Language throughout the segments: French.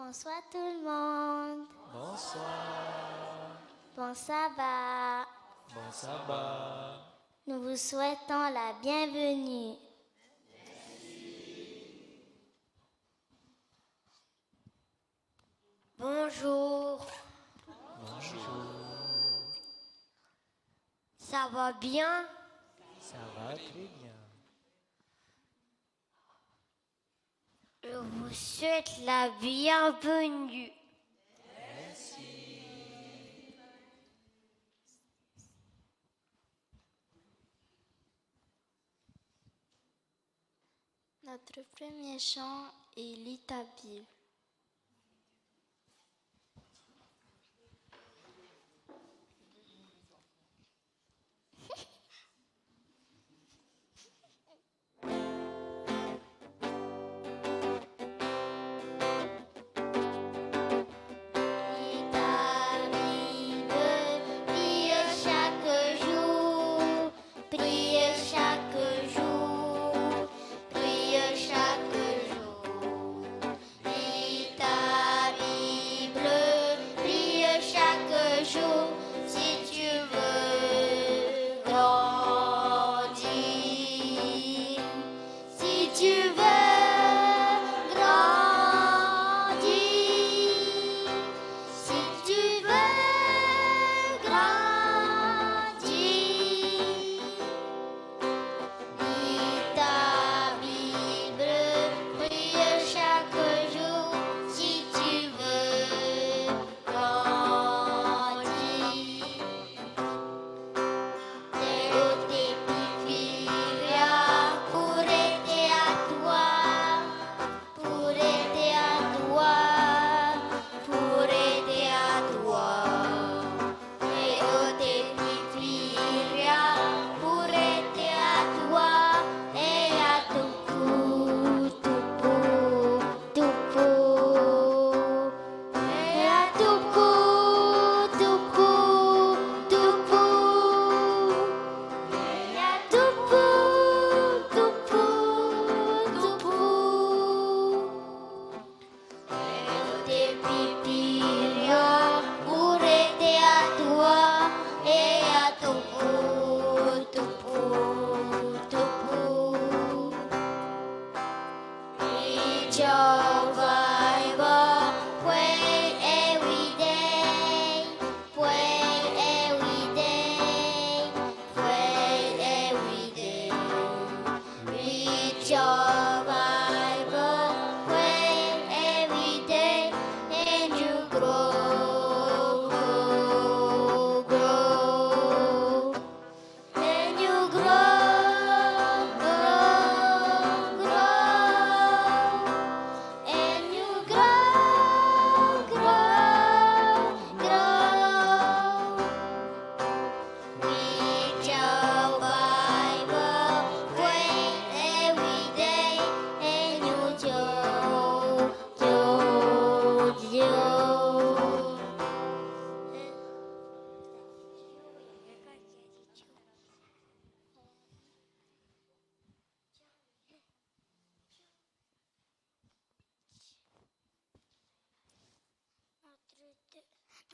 Bonsoir tout le monde. Bonsoir. Bon sabbat. Bon sabbat. Nous vous souhaitons la bienvenue. Bonjour. Bonjour. Ça va bien? Ça va très bien. Je vous souhaite la bienvenue. Merci. Notre premier chant est l'Itabil.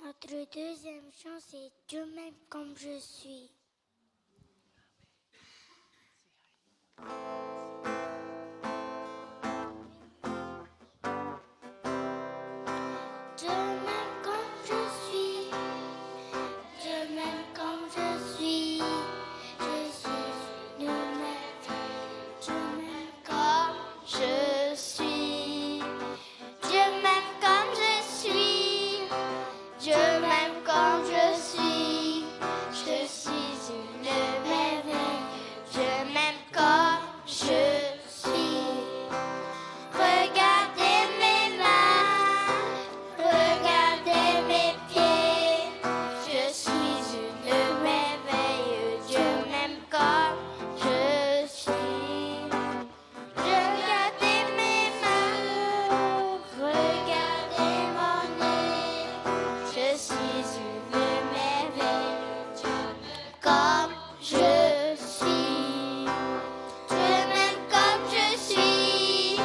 Notre deuxième chant, c'est Dieu m'aime comme je suis. Dieu m'aime comme je suis. Dieu m'aime comme je suis. Je suis une merveille. Dieu m'aime comme je suis. Dieu m'aime comme je suis. Dieu m'aime comme je suis. Je suis une merveille. Dieu m'aime comme je suis. Regardez mes mains, regardez mes pieds. Je suis une merveille. Dieu m'aime comme je suis. Regardez mes mains, regardez mon nez. Je suis une merveille. Dieu m'aime comme je suis. Dieu m'aime comme je suis.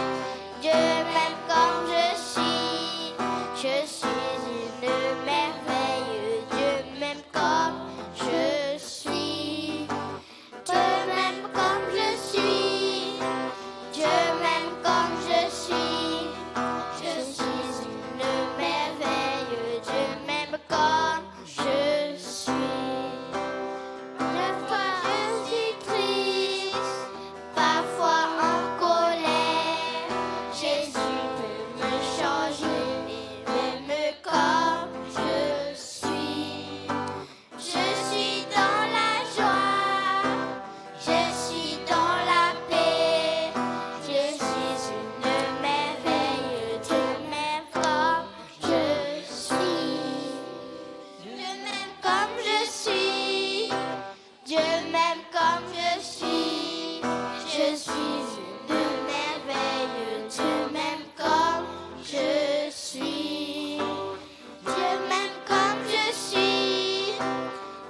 Dieu m'aime comme je suis. Je suis une merveille. Dieu m'aime comme je suis. Dieu m'aime comme je suis. Dieu m'aime comme je suis. Je suis une merveille. Dieu m'aime comme je suis. Parfois je suis triste, parfois en colère. Jésus peut me changer et m'aime comme je suis. Je suis dans la joie, je suis dans la paix. Je suis une merveille. Dieu m'aime comme je suis. Dieu m'aime comme je suis. Dieu m'aime comme je suis. Je suis une merveille. Dieu m'aime comme je suis. Dieu m'aime comme je suis.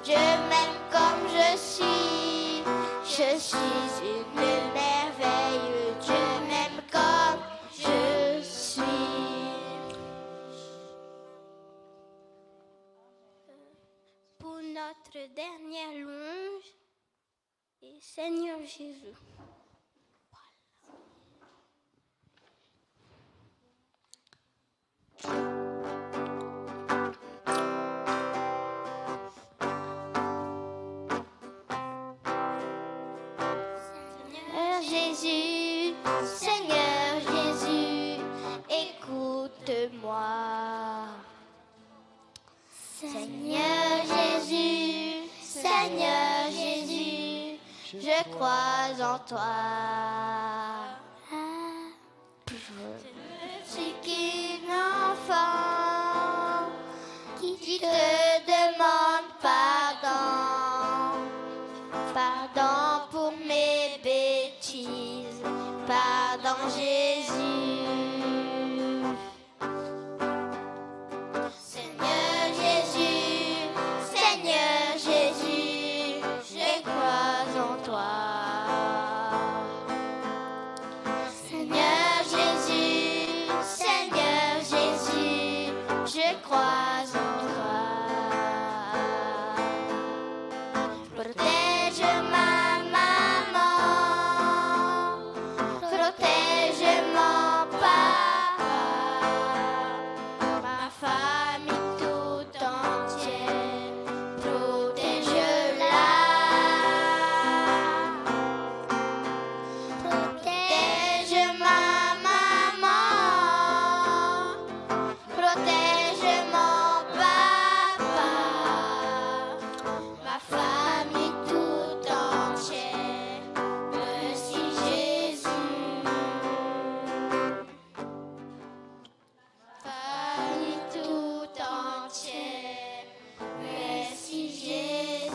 Dieu m'aime comme je suis. Je suis une merveille. Dieu m'aime comme je suis. Pour notre dernière louange, et Seigneur Jésus. Seigneur Jésus, Seigneur Jésus, écoute-moi. Seigneur Jésus, Seigneur Jésus, je crois en toi. Je suis qu'un enfant qui te demande pardon. Pardon pour mes bêtises. Pardon Jésus. Seigneur Jésus, Seigneur Jésus, je crois en toi. Seigneur Jésus, Seigneur Jésus, je crois en toi. Protège ma maman, protège mon papa, ma famille tout entière, protège-la. Protège ma maman, protège mon papa, ma famille tout entière. Merci Jésus. Famille tout entière. Merci Jésus.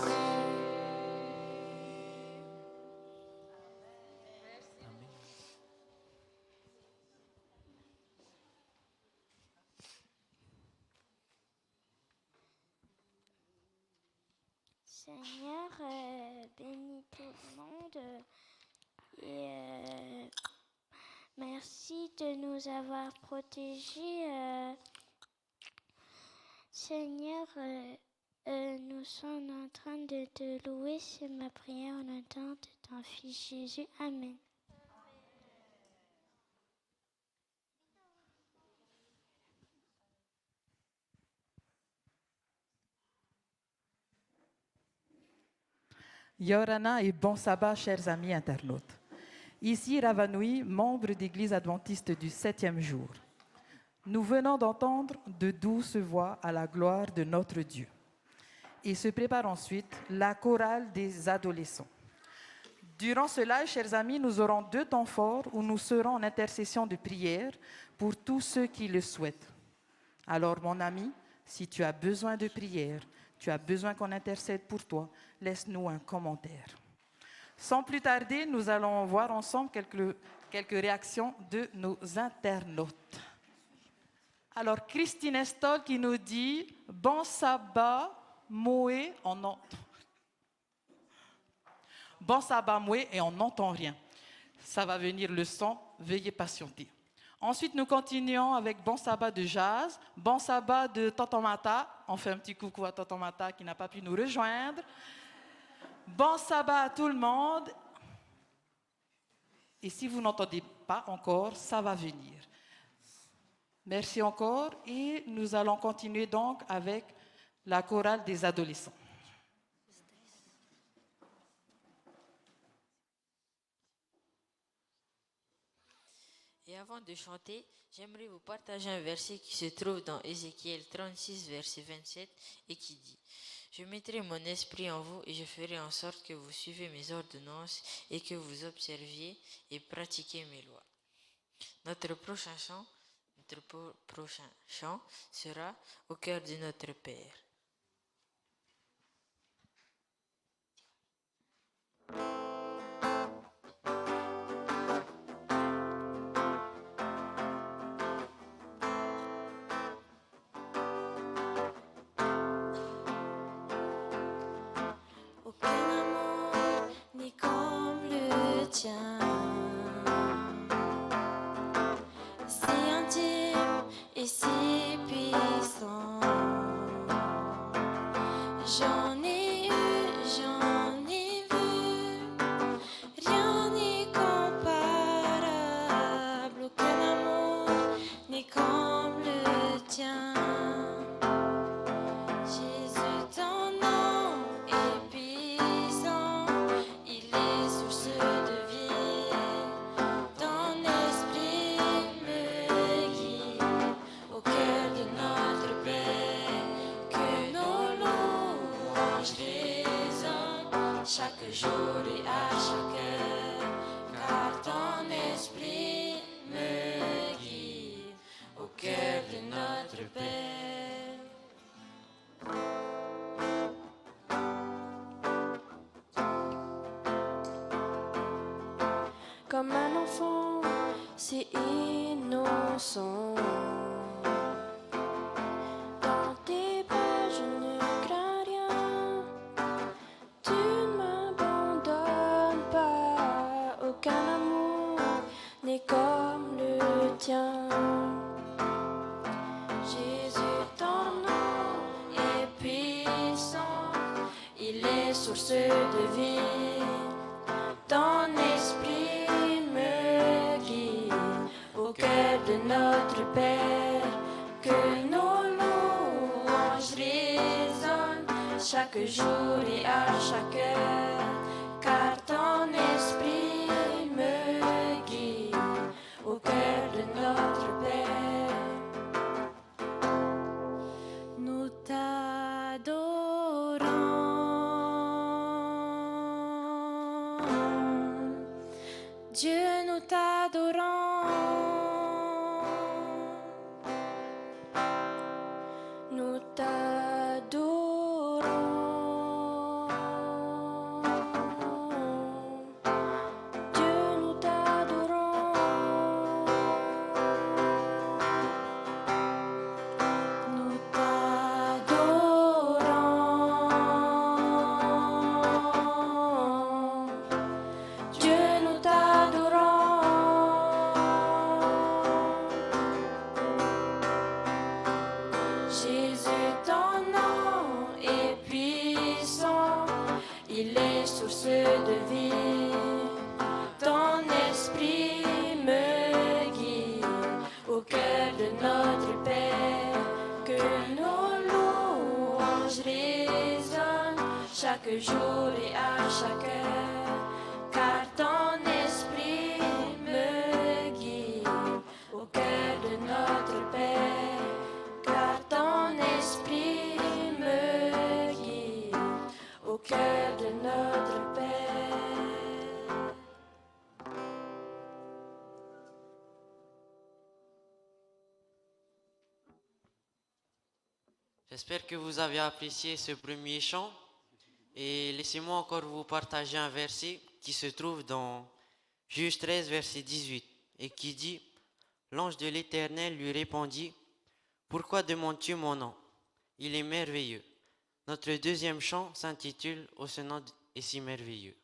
Seigneur, bénis tout le monde et merci de nous avoir protégés Seigneur, nous sommes en train de te louer. C'est ma prière en attente de ton Fils Jésus. Amen. Yorana et bon sabbat, chers amis internautes. Ici Ravanui, membre d'Église adventiste du 7e jour. Nous venons d'entendre de douces voix à la gloire de notre Dieu. Et se prépare ensuite la chorale des adolescents. Durant cela, chers amis, nous aurons 2 temps forts où nous serons en intercession de prière pour tous ceux qui le souhaitent. Alors, mon ami, si tu as besoin de prière, tu as besoin qu'on intercède pour toi, laisse-nous un commentaire. Sans plus tarder, nous allons voir ensemble quelques réactions de nos internautes. Alors, Christine Estol qui nous dit « Bon sabbat, Moé, on entend. Bon sabbat, Moé, et on n'entend rien. Ça va venir le son, veuillez patienter. » Ensuite, nous continuons avec Bon sabbat de Jazz, Bon sabbat de Tonton Mata. On fait un petit coucou à Tonton Mata qui n'a pas pu nous rejoindre. Bon sabbat à tout le monde. Et si vous n'entendez pas encore, ça va venir. Merci encore et nous allons continuer donc avec la chorale des adolescents. Et avant de chanter, j'aimerais vous partager un verset qui se trouve dans Ézéchiel 36, verset 27, et qui dit « Je mettrai mon esprit en vous et je ferai en sorte que vous suivez mes ordonnances et que vous observiez et pratiquiez mes lois. » Notre prochain chant sera « Au cœur de notre Père ». Si intime et si puissant, j'en ai eu, j'en ai vu, rien n'est comparable, aucun amour n'est comme le tien. Jésus, ton nom est puissant, il est source de vie. Ton esprit me guide au cœur de notre Père. Que nos louanges résonnent chaque jour et à chaque heure. Car ton esprit me guide au cœur de notre Père. Comme un enfant, si innocent. Dans tes pas, je ne crains rien. Tu ne m'abandonnes pas. Aucun amour n'est comme le tien. Jésus, ton nom est puissant. Il est source de vie. Ton esprit me guide au cœur de notre Père. Que nos louanges résonnent chaque jour et à chaque heure. Car ton esprit me guide au cœur de notre Père. Nous t'adorons. Dieu, nous t'adorons. Nous t'adorons. Dieu, nous t'adorons. Nous t'adorons. Dieu, nous t'adorons. Jésus. Jésus, ton nom est puissant, il est source de vie. Ton esprit me guide au cœur de notre Père, que nos louanges résonnent chaque jour et à chaque heure, car ton esprit me guide au cœur de notre Père, car ton esprit me guide au cœur de notre Père. J'espère que vous avez apprécié ce premier chant et laissez-moi encore vous partager un verset qui se trouve dans Juge 13, verset 18 et qui dit « L'ange de l'Éternel lui répondit « Pourquoi demandes-tu mon nom? Il est merveilleux. » Notre deuxième chant s'intitule « Ô ce nom est si merveilleux ».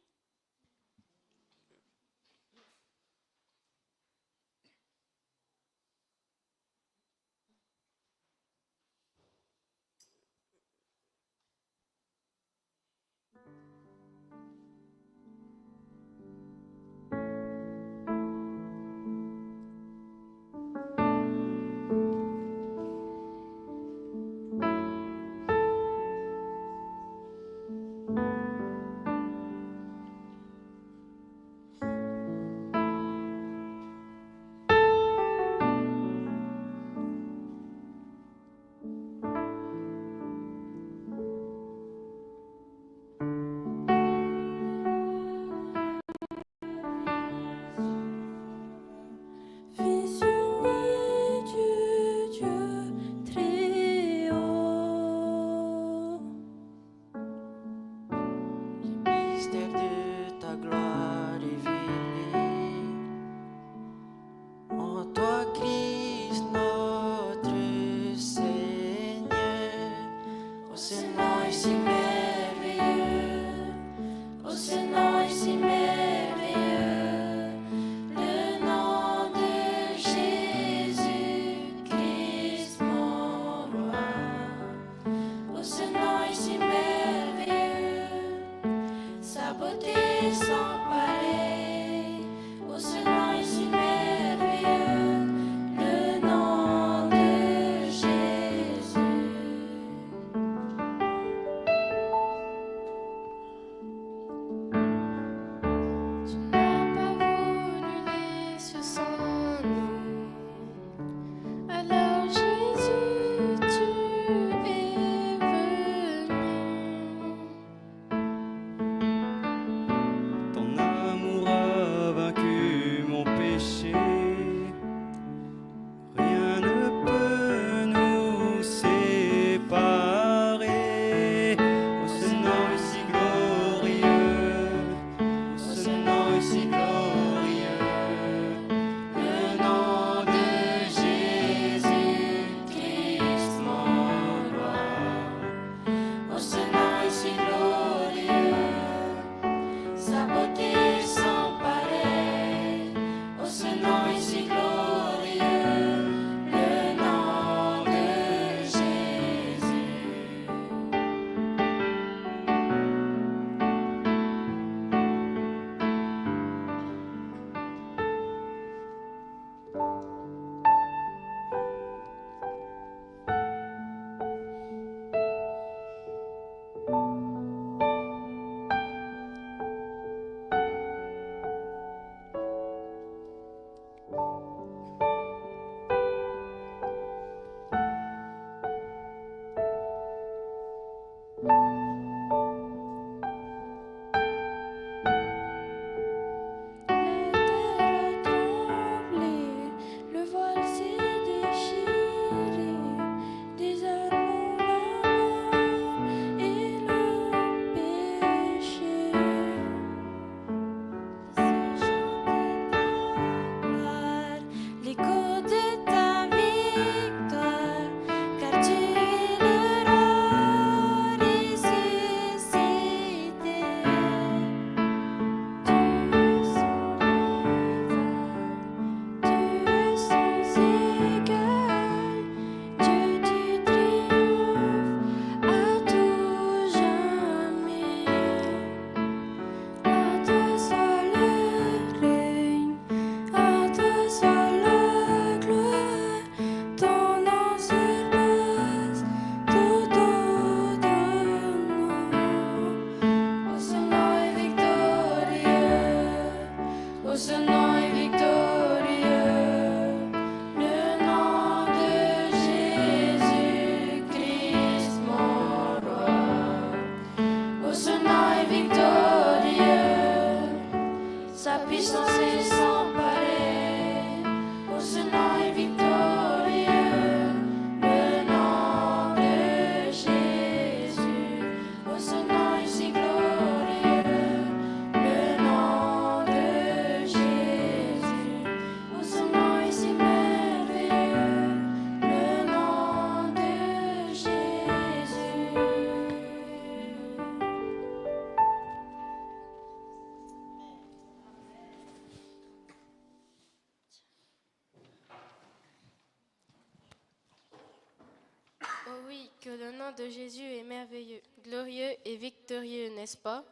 le nom de Jésus est merveilleux, glorieux et victorieux, n'est-ce pas?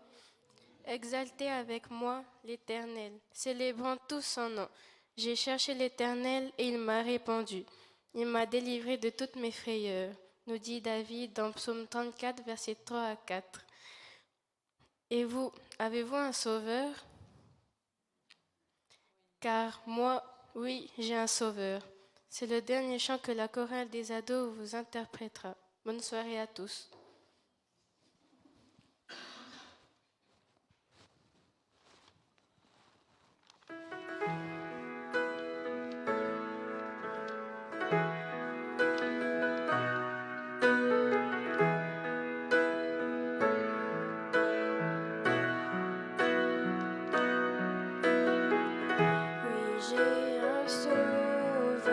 Exaltez avec moi l'Éternel, célébrons tous son nom. J'ai cherché l'Éternel et il m'a répondu. Il m'a délivré de toutes mes frayeurs, nous dit David dans Psaume 34, versets 3 à 4. Et vous, avez-vous un sauveur? Car moi, oui, j'ai un sauveur. C'est le dernier chant que la chorale des ados vous interprétera. Bonne soirée à tous. J'ai un sauveur,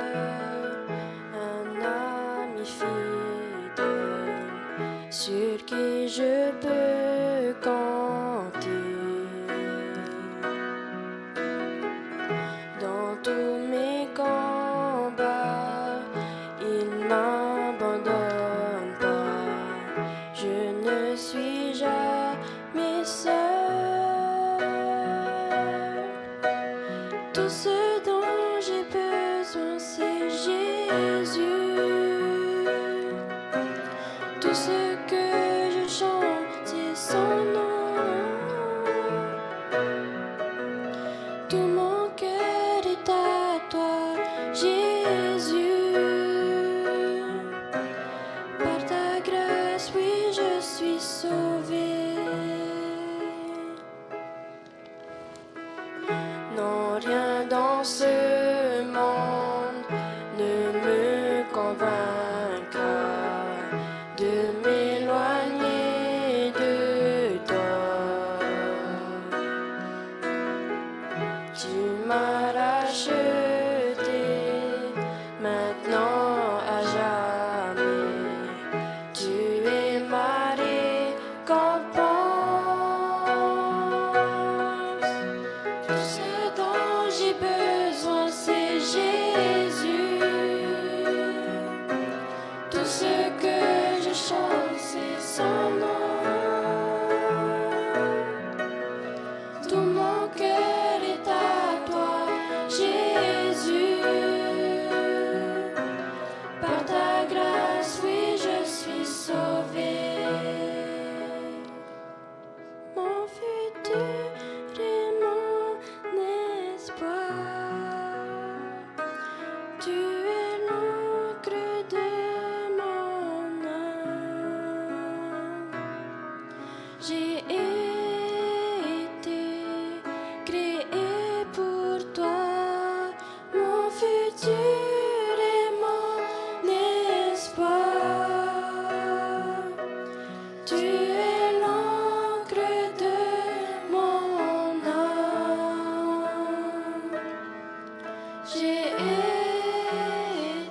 un ami fidèle, sur qui je peux compter. Dans tous mes combats, il m'abandonne pas. Je ne suis jamais seul. Tout ce dont j'ai besoin, c'est Jésus. Tout ce que je chante, c'est son nom. Tout mon cœur est à toi, Jésus. Par ta grâce, oui, je suis sauvé. Non, rien dans ce monde ne me convaincra de m'éloigner de toi. Tu m'as racheté maintenant à jamais. Tu es ma récompense. Tout ce dont j'ai besoin, c'est Jésus. Tout ce que je chante, c'est son nom. Tout mon cœur est à toi, Jésus. Par ta grâce, oui, je suis sauvé. Mon futur et mon espoir. Tu es l'encre de mon âme. J'ai été créé pour toi, mon futur et mon espoir. Tu es l'encre de mon âme. J'ai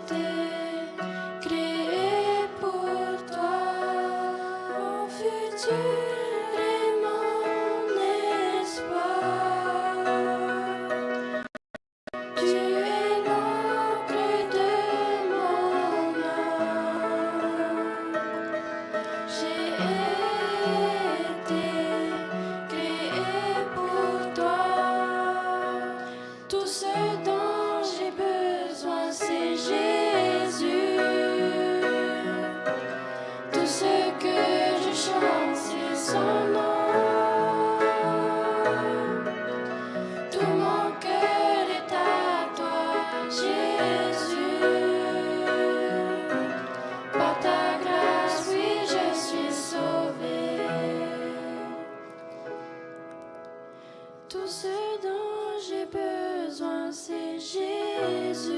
été créé pour toi, mon futur et mon espoir. Tu es l'encre de mon âme. J'ai été créé pour toi. Tout ce dont j'ai besoin, c'est Jésus. Tout ce que je chante, c'est son nom. Tout mon cœur est à toi, Jésus. Par ta grâce, oui, je suis sauvé. Tout ce dont j'ai besoin, c'est Jésus.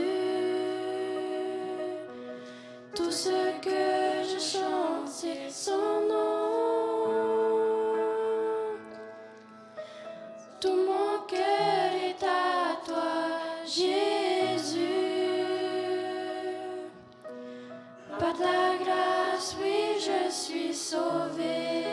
Tout ce que je chante, c'est son nom. Tout mon cœur est à toi, Jésus. Par ta grâce, oui, je suis sauvé.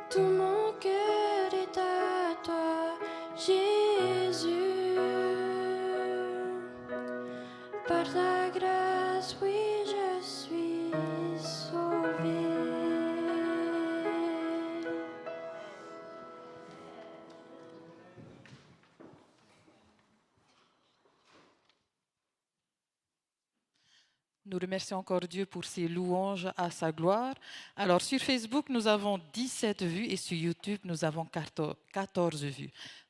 Tout mon cœur est à toi, Jésus. Par ta grâce, Nous remercions encore Dieu pour ses louanges à sa gloire. Alors, sur Facebook, nous avons 17 vues et sur YouTube, nous avons 14 vues.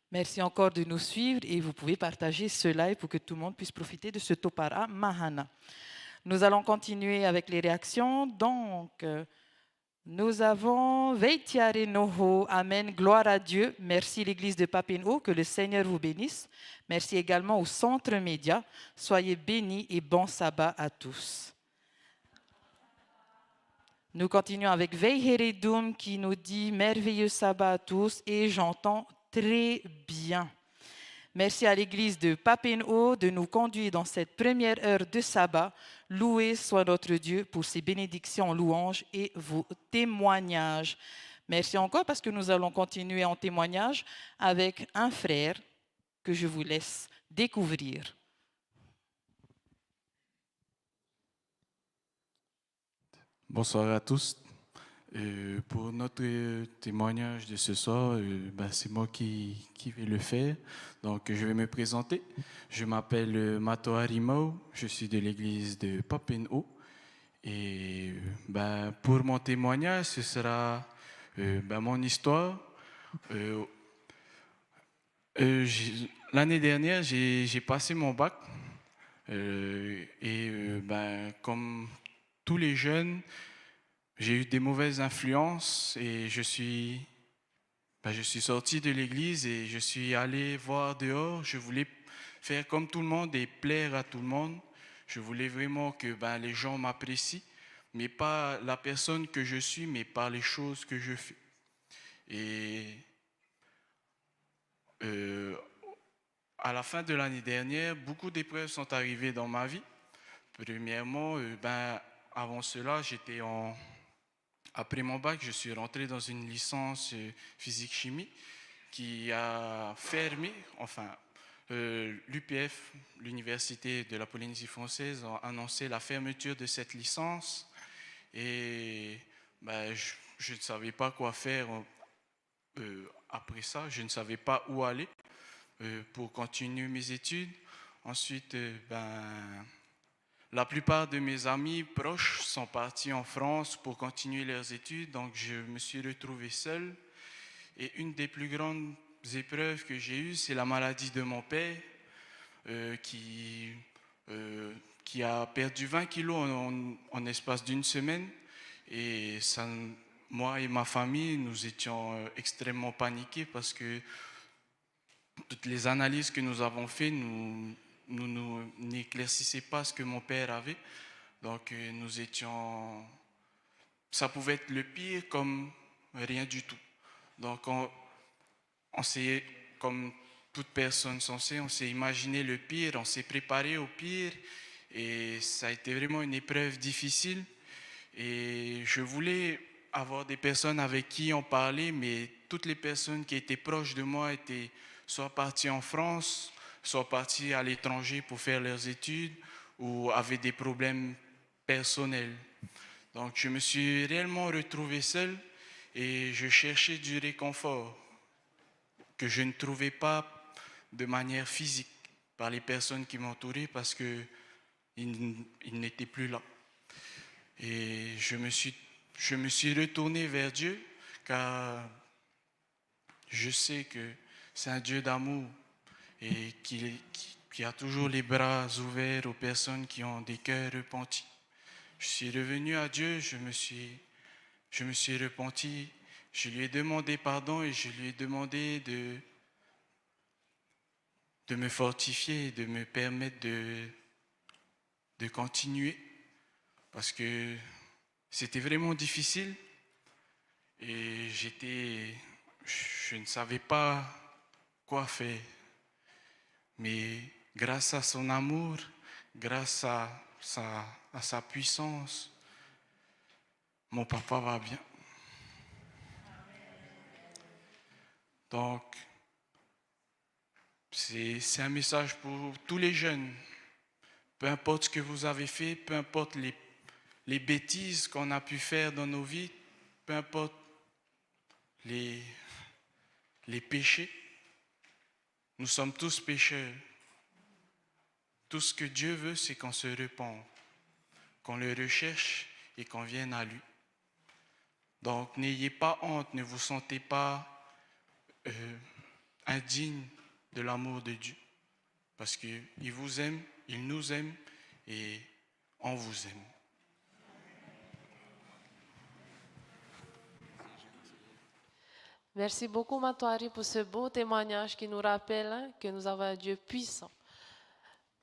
Merci encore de nous suivre et vous pouvez partager ce live pour que tout le monde puisse profiter de ce Topara Mahana. Nous allons continuer avec les réactions. Donc, nous avons Veitiare Noho, Amen, gloire à Dieu. Merci l'Église de Papineau, que le Seigneur vous bénisse. Merci également au Centre Média. Soyez bénis et bon sabbat à tous. Nous continuons avec Veiheredum qui nous dit merveilleux sabbat à tous et j'entends très bien. Merci à l'Église de Papineau de nous conduire dans cette première heure de sabbat. Loué soit notre Dieu pour ses bénédictions, louanges et vos témoignages. Merci encore parce que nous allons continuer en témoignage avec un frère que je vous laisse découvrir. Bonsoir à tous. Pour notre témoignage de ce soir, c'est moi qui vais le faire. Donc, je vais me présenter. Je m'appelle Mato Harimau, je suis de l'église de Papineau. Et pour mon témoignage, ce sera mon histoire. L'année dernière, j'ai passé mon bac. Comme tous les jeunes, j'ai eu des mauvaises influences et je suis sorti de l'église et je suis allé voir dehors. Je voulais faire comme tout le monde et plaire à tout le monde. Je voulais vraiment que les gens m'apprécient, mais pas la personne que je suis, mais par les choses que je fais. Et à la fin de l'année dernière, beaucoup d'épreuves sont arrivées dans ma vie. Premièrement, avant cela, après mon bac, je suis rentré dans une licence physique-chimie qui a fermé, l'UPF, l'Université de la Polynésie française, a annoncé la fermeture de cette licence et je ne savais pas quoi faire après ça, je ne savais pas où aller pour continuer mes études. Ensuite, la plupart de mes amis proches sont partis en France pour continuer leurs études, donc je me suis retrouvé seul. Et une des plus grandes épreuves que j'ai eues, c'est la maladie de mon père, qui a perdu 20 kilos en espace d'une semaine. Et ça, moi et ma famille, nous étions extrêmement paniqués parce que toutes les analyses que nous avons faites, nous n'éclaircissaient pas ce que mon père avait. Donc ça pouvait être le pire comme rien du tout. Donc on s'est, comme toute personne sensée, on s'est imaginé le pire, on s'est préparé au pire et ça a été vraiment une épreuve difficile. Et je voulais avoir des personnes avec qui en parler, mais toutes les personnes qui étaient proches de moi étaient soit parties en France, soit partis à l'étranger pour faire leurs études ou avaient des problèmes personnels. Donc je me suis réellement retrouvé seul et je cherchais du réconfort que je ne trouvais pas de manière physique par les personnes qui m'entouraient parce qu'ils n'étaient plus là. Et je me suis retourné vers Dieu car je sais que c'est un Dieu d'amour et qui a toujours les bras ouverts aux personnes qui ont des cœurs repentis. Je suis revenu à Dieu, je me suis repenti, je lui ai demandé pardon et je lui ai demandé de me fortifier et de me permettre de continuer parce que c'était vraiment difficile et je ne savais pas quoi faire. Mais grâce à son amour, grâce à sa puissance, mon papa va bien. Donc, c'est un message pour tous les jeunes. Peu importe ce que vous avez fait, peu importe les bêtises qu'on a pu faire dans nos vies, peu importe les péchés, nous sommes tous pécheurs. Tout ce que Dieu veut, c'est qu'on se repente. qu'on le recherche et qu'on vienne à lui. Donc, n'ayez pas honte, ne vous sentez pas indigne de l'amour de Dieu. Parce qu'il vous aime, il nous aime et on vous aime. Merci beaucoup, Matoari, pour ce beau témoignage qui nous rappelle que nous avons un Dieu puissant.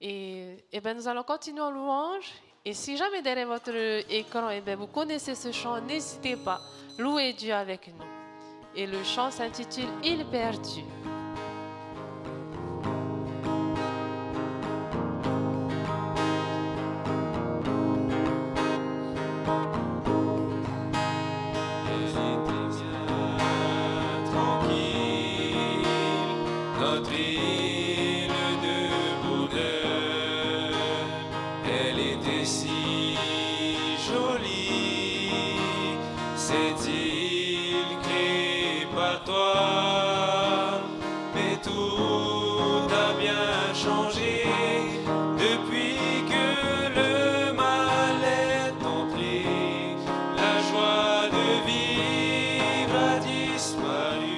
Et bien, nous allons continuer en louange. Et si jamais derrière votre écran, vous connaissez ce chant, n'hésitez pas, louez Dieu avec nous. Et le chant s'intitule « Il perdu ». Notre île de bonheur, elle était si jolie, cette île créée par toi, mais tout a bien changé depuis que le mal est entré, la joie de vivre a disparu.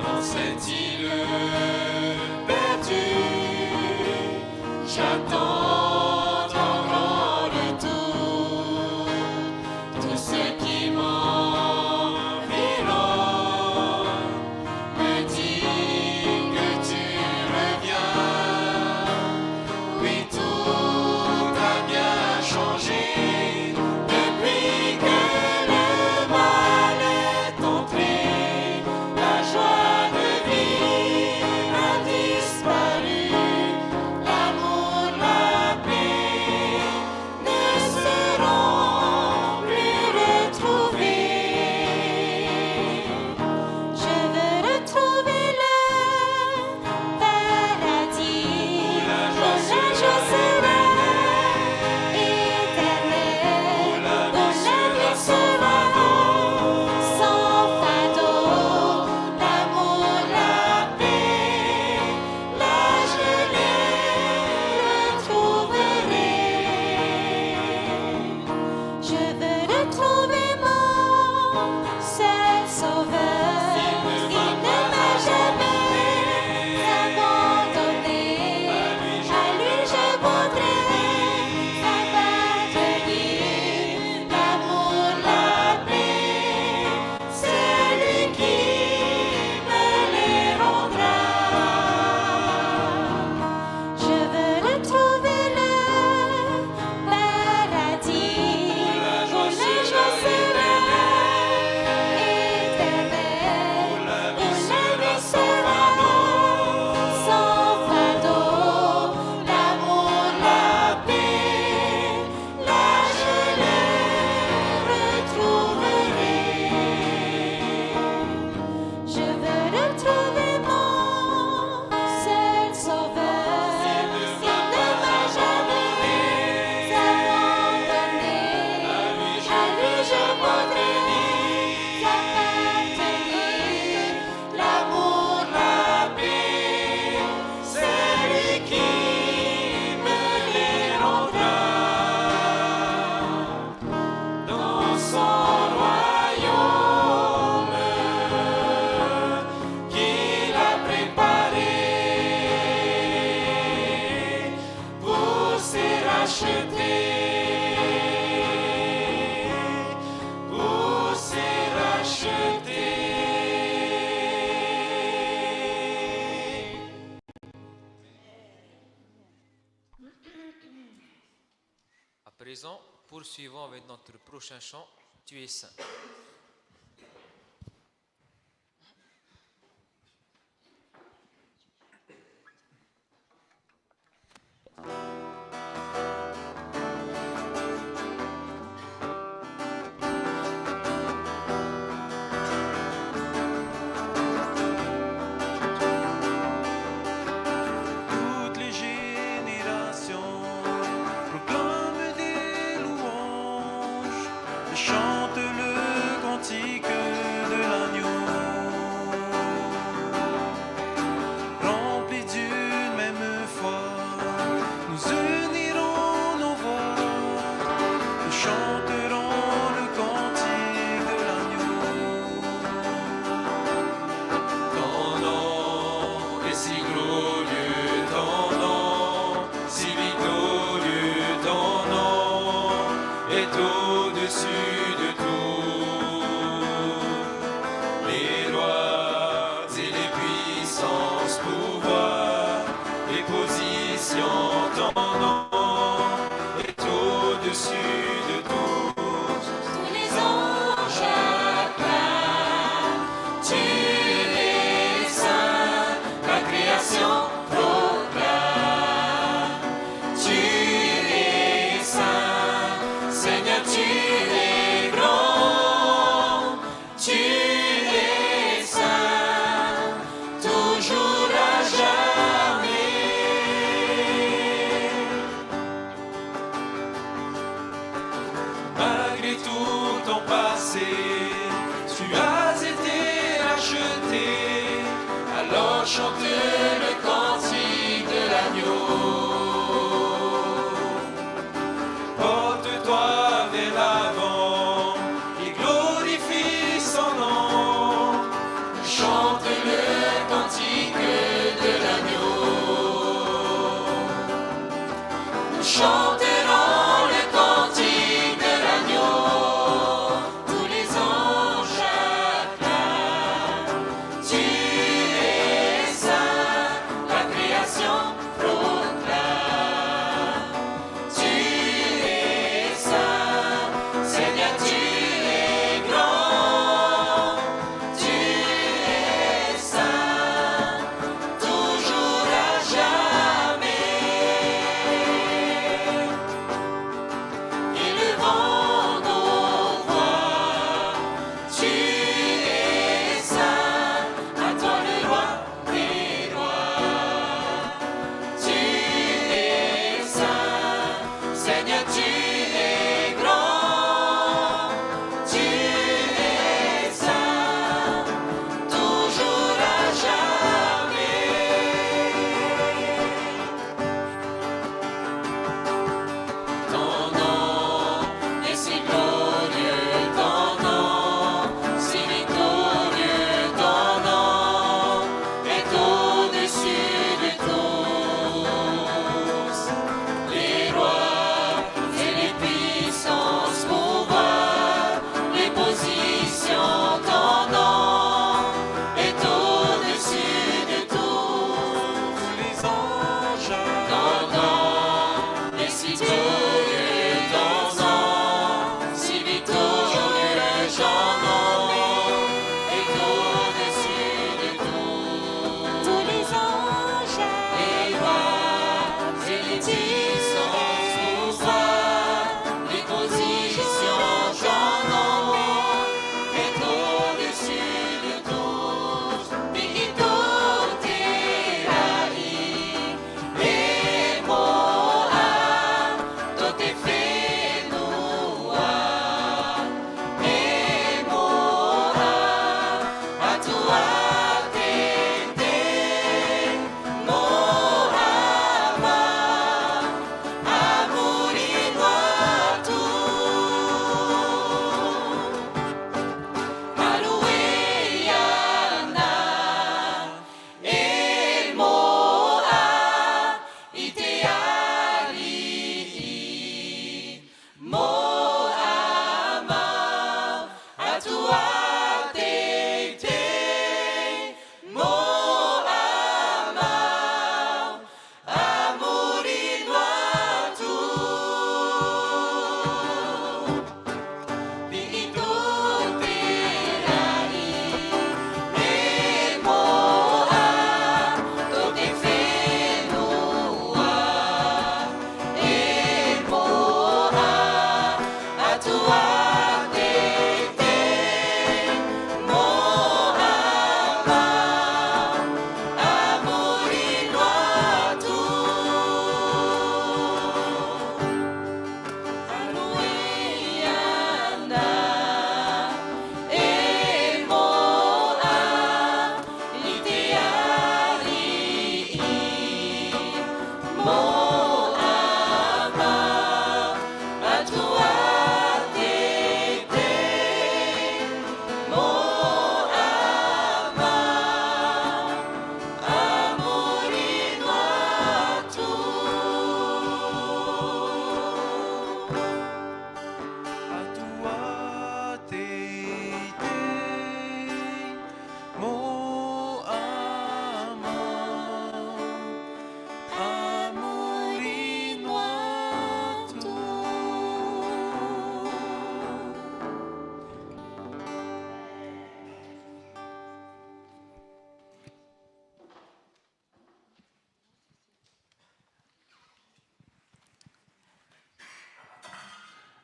Dans cette île perdue, j'attends ton grand retour. Tout ce qui m'environne me dit que tu reviens. Oui, tout a bien changé depuis que le présent, poursuivons avec notre prochain chant, Tu es saint. Toutes les générations proclament des louanges et chantent le cantique de l'agneau. Remplis d'une même foi, nous unirons nos voix, nous chanterons le cantique de l'agneau. Ton nom est si glorieux, ton nom si victorieux, ton nom est au-dessus de tout. Les lois et les puissances, pouvoirs et positions, ton nom est au-dessus de tout. Tous les anges acclament, tu es saint, la création proclame. Tu es saint, Seigneur, tu es grand. Tu es saint, toujours à jamais. Malgré tout ton passé, tu as été racheté. Alors chante le cantique de l'agneau. Porte-toi vers l'avant et glorifie son nom. Chante le cantique de l'agneau. Nous chanterons le cantique de l'agneau. Tous les anges acclament. Tu es saint,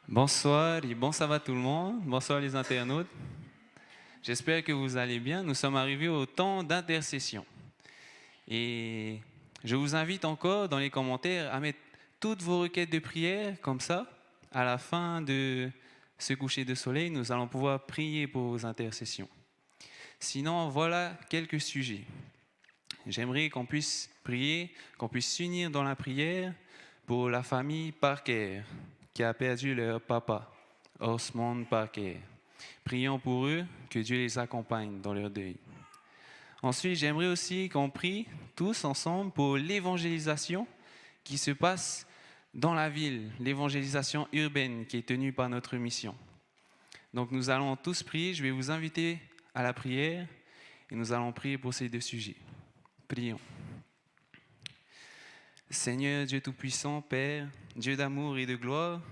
Bonsoir et bon sabbat tout le monde. Bonsoir les internautes. J'espère que vous allez bien. Nous sommes arrivés au temps d'intercession. Et je vous invite encore dans les commentaires à mettre toutes vos requêtes de prière comme ça. À la fin de ce coucher de soleil, nous allons pouvoir prier pour vos intercessions. Sinon, voilà quelques sujets. J'aimerais qu'on puisse prier, qu'on puisse s'unir dans la prière pour la famille Parker qui a perdu leur papa, Osmond Parker. Prions pour eux, que Dieu les accompagne dans leur deuil. Ensuite, j'aimerais aussi qu'on prie tous ensemble pour l'évangélisation qui se passe dans la ville, l'évangélisation urbaine qui est tenue par notre mission. Donc nous allons tous prier, je vais vous inviter à la prière et nous allons prier pour ces deux sujets. Prions. Seigneur Dieu Tout-Puissant, Père, Dieu d'amour et de gloire,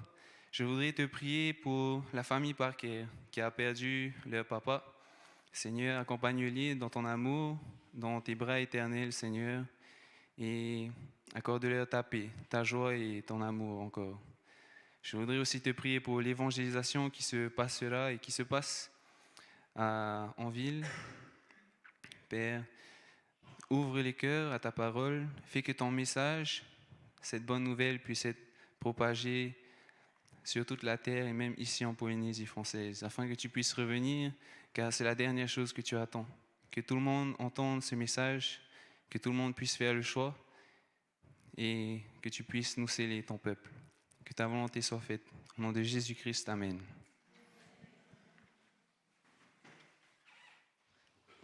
je voudrais te prier pour la famille Parker qui a perdu leur papa. Seigneur, accompagne-les dans ton amour, dans tes bras éternels, Seigneur, et accorde-leur ta paix, ta joie et ton amour encore. Je voudrais aussi te prier pour l'évangélisation qui se passera et qui se passe en ville. Père, ouvre les cœurs à ta parole, fais que ton message, cette bonne nouvelle, puisse être propagée sur toute la terre et même ici en Polynésie française, afin que tu puisses revenir, car c'est la dernière chose que tu attends. Que tout le monde entende ce message, que tout le monde puisse faire le choix et que tu puisses nous sceller ton peuple. Que ta volonté soit faite. Au nom de Jésus-Christ, Amen.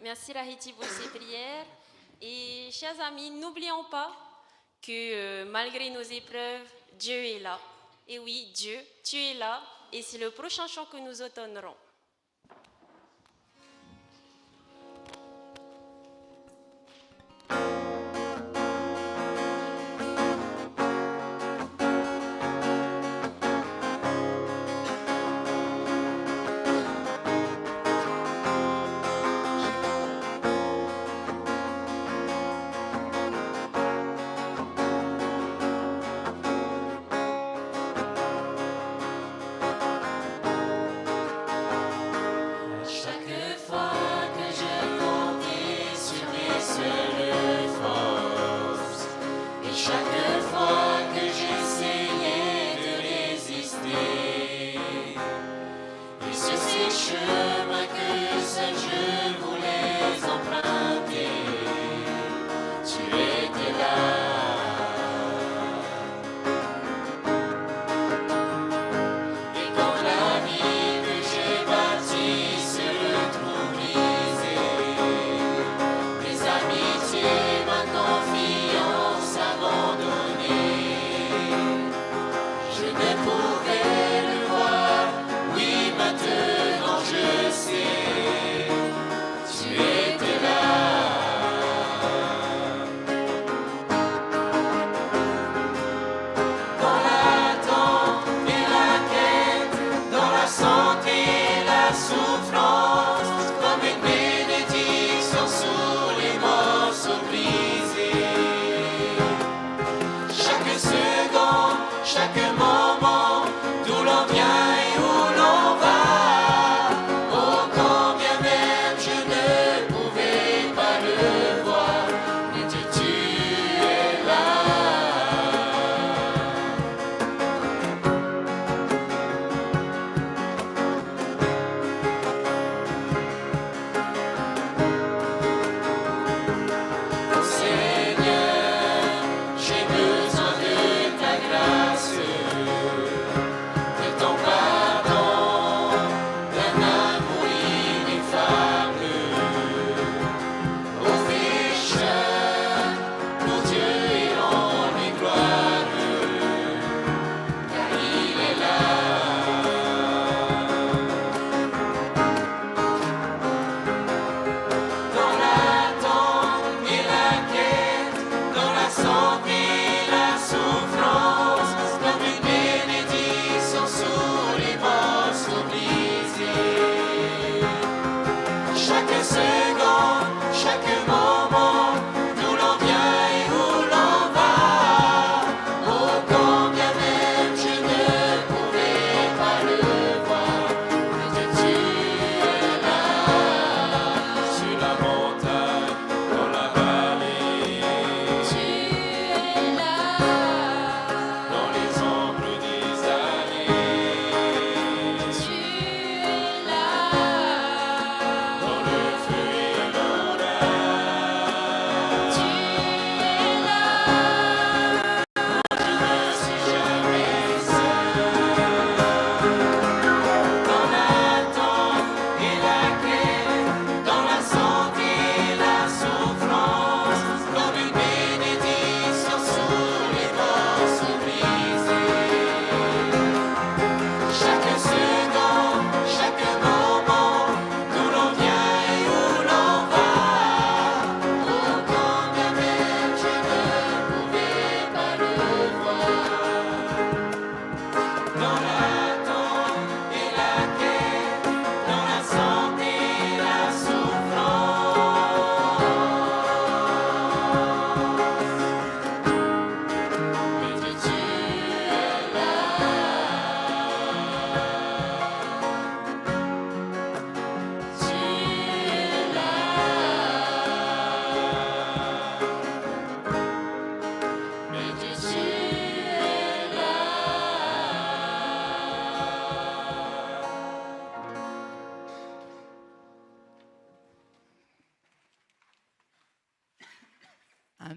Merci Rahiti pour ces prières. Et chers amis, n'oublions pas que malgré nos épreuves, Dieu est là. Et oui, Dieu, tu es là et c'est le prochain chant que nous entonnerons. Thank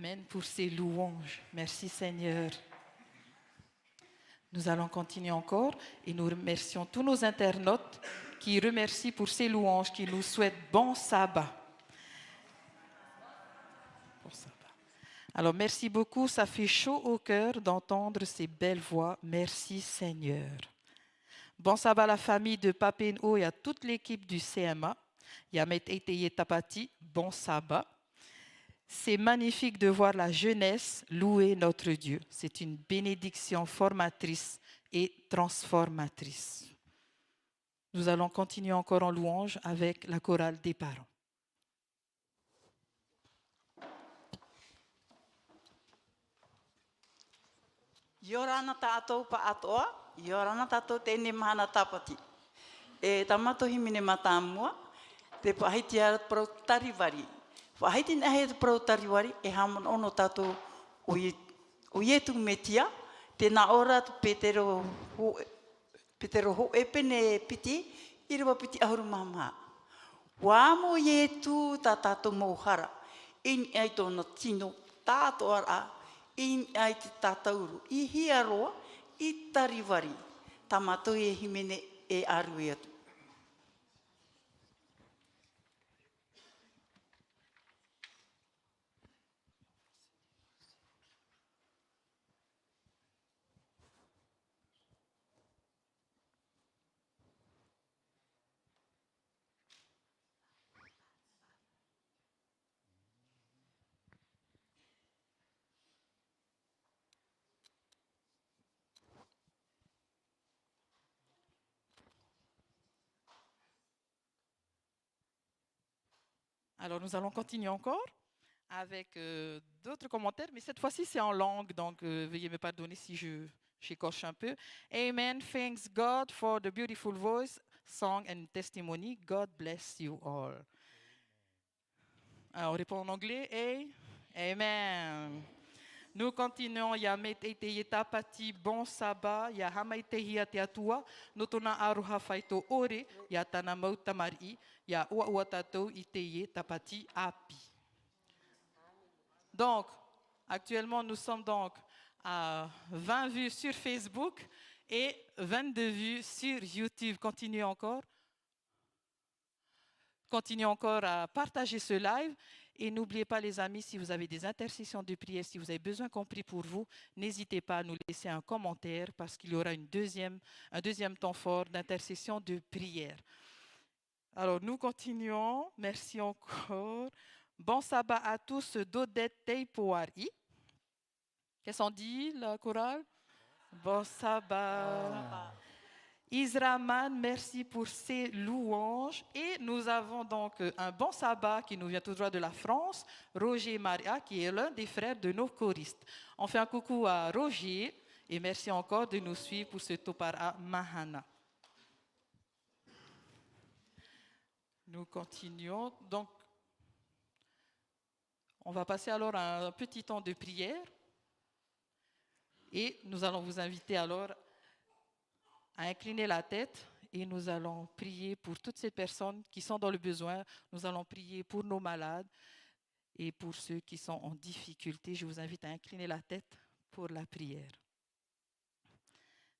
Amen pour ces louanges. Merci Seigneur. Nous allons continuer encore et nous remercions tous nos internautes qui remercient pour ces louanges, qui nous souhaitent bon sabbat. Bon sabbat. Alors merci beaucoup, ça fait chaud au cœur d'entendre ces belles voix. Merci Seigneur. Bon sabbat à la famille de Papeno et à toute l'équipe du CMA. Yamet Eteye Tapati, bon sabbat. C'est magnifique de voir la jeunesse louer notre Dieu. C'est une bénédiction formatrice et transformatrice. Nous allons continuer encore en louange avec la chorale des parents. Yorana tātou pa atoa, yorana tātou tēne mahana tapati. E tamatohi mine matamua, te pahiti ara prau tariwari. Wahiti nahe prau tariwari, e hamon ono tātou uietu metia, te na ora Petero ho epene piti, iriwa piti ahuru mama. Wamo ietu tā tātou mouhara, in ai tōna tino tātou ara, in ai te tātauru, i hiaroa, i tariwari, tamato e himene e aru e atu. Alors nous allons continuer encore avec d'autres commentaires, mais cette fois-ci c'est en langue, donc veuillez me pardonner si j'écorche un peu. Amen. Thanks God for the beautiful voice, song and testimony. God bless you all. Alors on répond en anglais. Amen. Nous continuons. Ya metei tapati bon sabbat. Ya hamaitehia te atua. Notona aruha faito ore. Ya tana mautamari. Ya ua tatou iteye tapati api. Donc, actuellement, nous sommes donc à 20 vues sur Facebook et 22 vues sur YouTube. Continuez encore à partager ce live. Et n'oubliez pas, les amis, si vous avez des intercessions de prière, si vous avez besoin qu'on prie pour vous, n'hésitez pas à nous laisser un commentaire parce qu'il y aura un deuxième temps fort d'intercession de prière. Alors, nous continuons. Merci encore. Bon sabbat à tous. Dodette Teipoari. Qu'est-ce qu'on dit, la chorale? Bon sabbat. Israman, merci pour ces louanges. Et nous avons donc un bon sabbat qui nous vient tout droit de la France, Roger Maria, qui est l'un des frères de nos choristes. On fait un coucou à Roger et merci encore de nous suivre pour ce Topara Mahana. Nous continuons. Donc, on va passer alors à un petit temps de prière. Et nous allons vous inviter alors à incliner la tête et nous allons prier pour toutes ces personnes qui sont dans le besoin. Nous allons prier pour nos malades et pour ceux qui sont en difficulté. Je vous invite à incliner la tête pour la prière.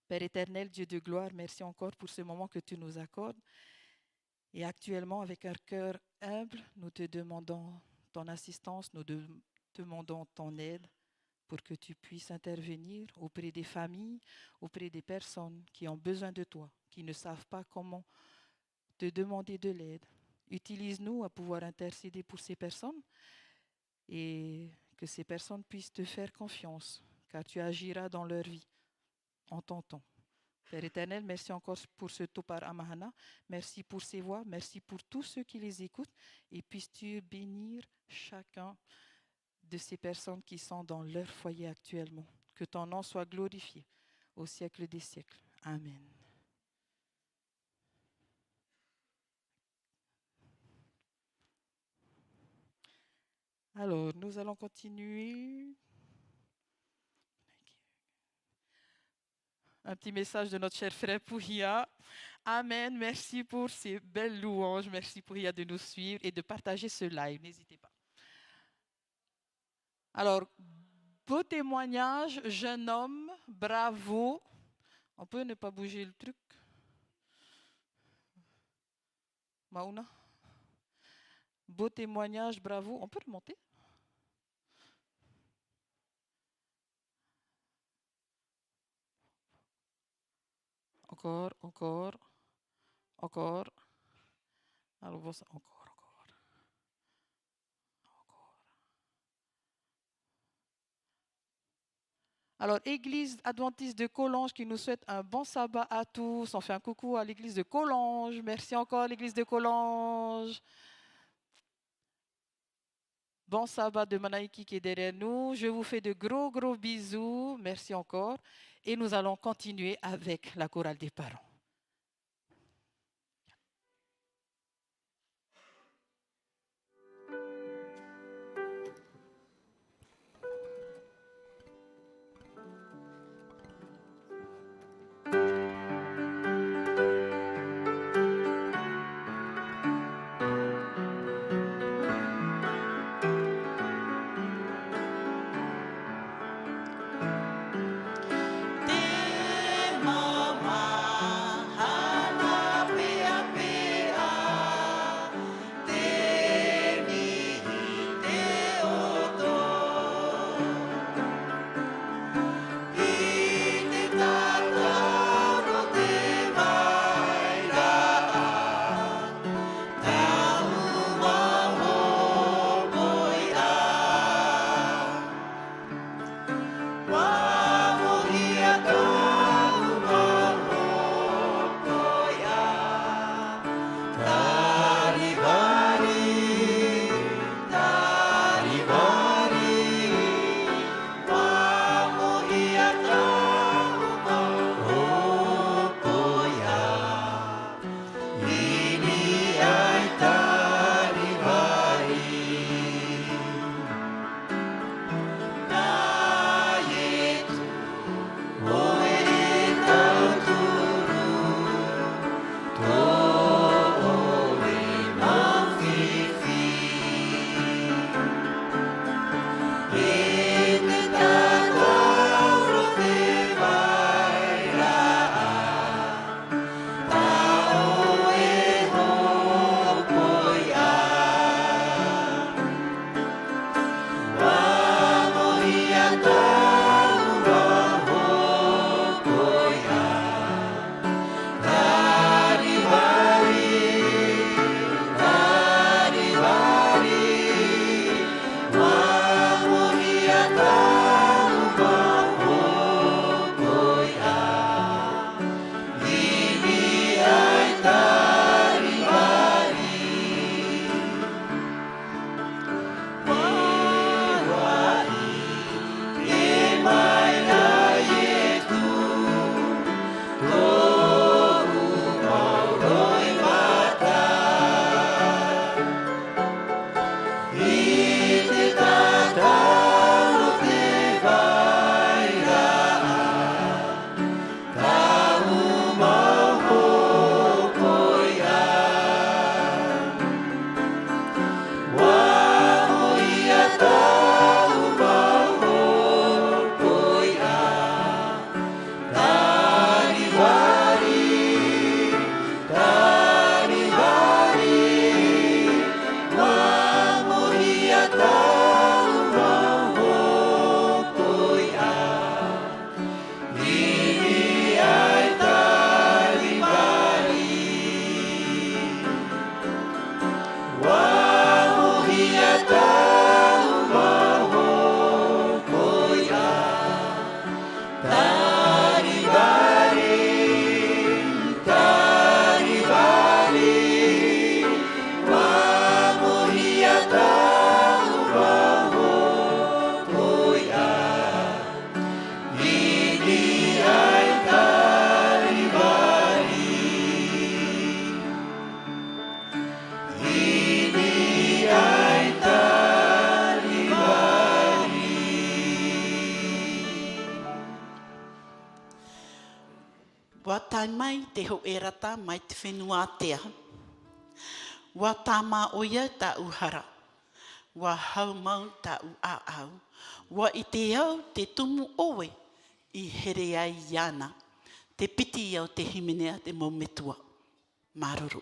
Père éternel, Dieu de gloire, merci encore pour ce moment que tu nous accordes. Et actuellement, avec un cœur humble, nous te demandons ton assistance, nous te demandons ton aide pour que tu puisses intervenir auprès des familles, auprès des personnes qui ont besoin de toi, qui ne savent pas comment te demander de l'aide. Utilise-nous à pouvoir intercéder pour ces personnes et que ces personnes puissent te faire confiance, car tu agiras dans leur vie en ton temps. Père éternel, merci encore pour ce Topar Amahana. Merci pour ces voix, merci pour tous ceux qui les écoutent et puisses-tu bénir chacun de ces personnes qui sont dans leur foyer actuellement. Que ton nom soit glorifié au siècle des siècles. Amen. Alors, nous allons continuer. Un petit message de notre cher frère Pouhia. Amen. Merci pour ces belles louanges. Merci Pouhia de nous suivre et de partager ce live. N'hésitez pas. Alors, beau témoignage, jeune homme, bravo. On peut ne pas bouger le truc. Maouna. Beau témoignage, bravo. On peut remonter. Encore, encore, encore. Alors, encore, encore. Alors, Église adventiste de Collonges qui nous souhaite un bon sabbat à tous. On fait un coucou à l'église de Collonges. Merci encore, l'église de Collonges. Bon sabbat de Manaïki qui est derrière nous. Je vous fais de gros, gros bisous. Merci encore. Et nous allons continuer avec la chorale des parents. Wa tai mai te ho e rata mai te whenua atea. Wa tā mā oia tā uhara. wa hau mau ta u a au, wa I te au te tumu owe I here ai iana, te piti au te himenea te mometua. Maruru.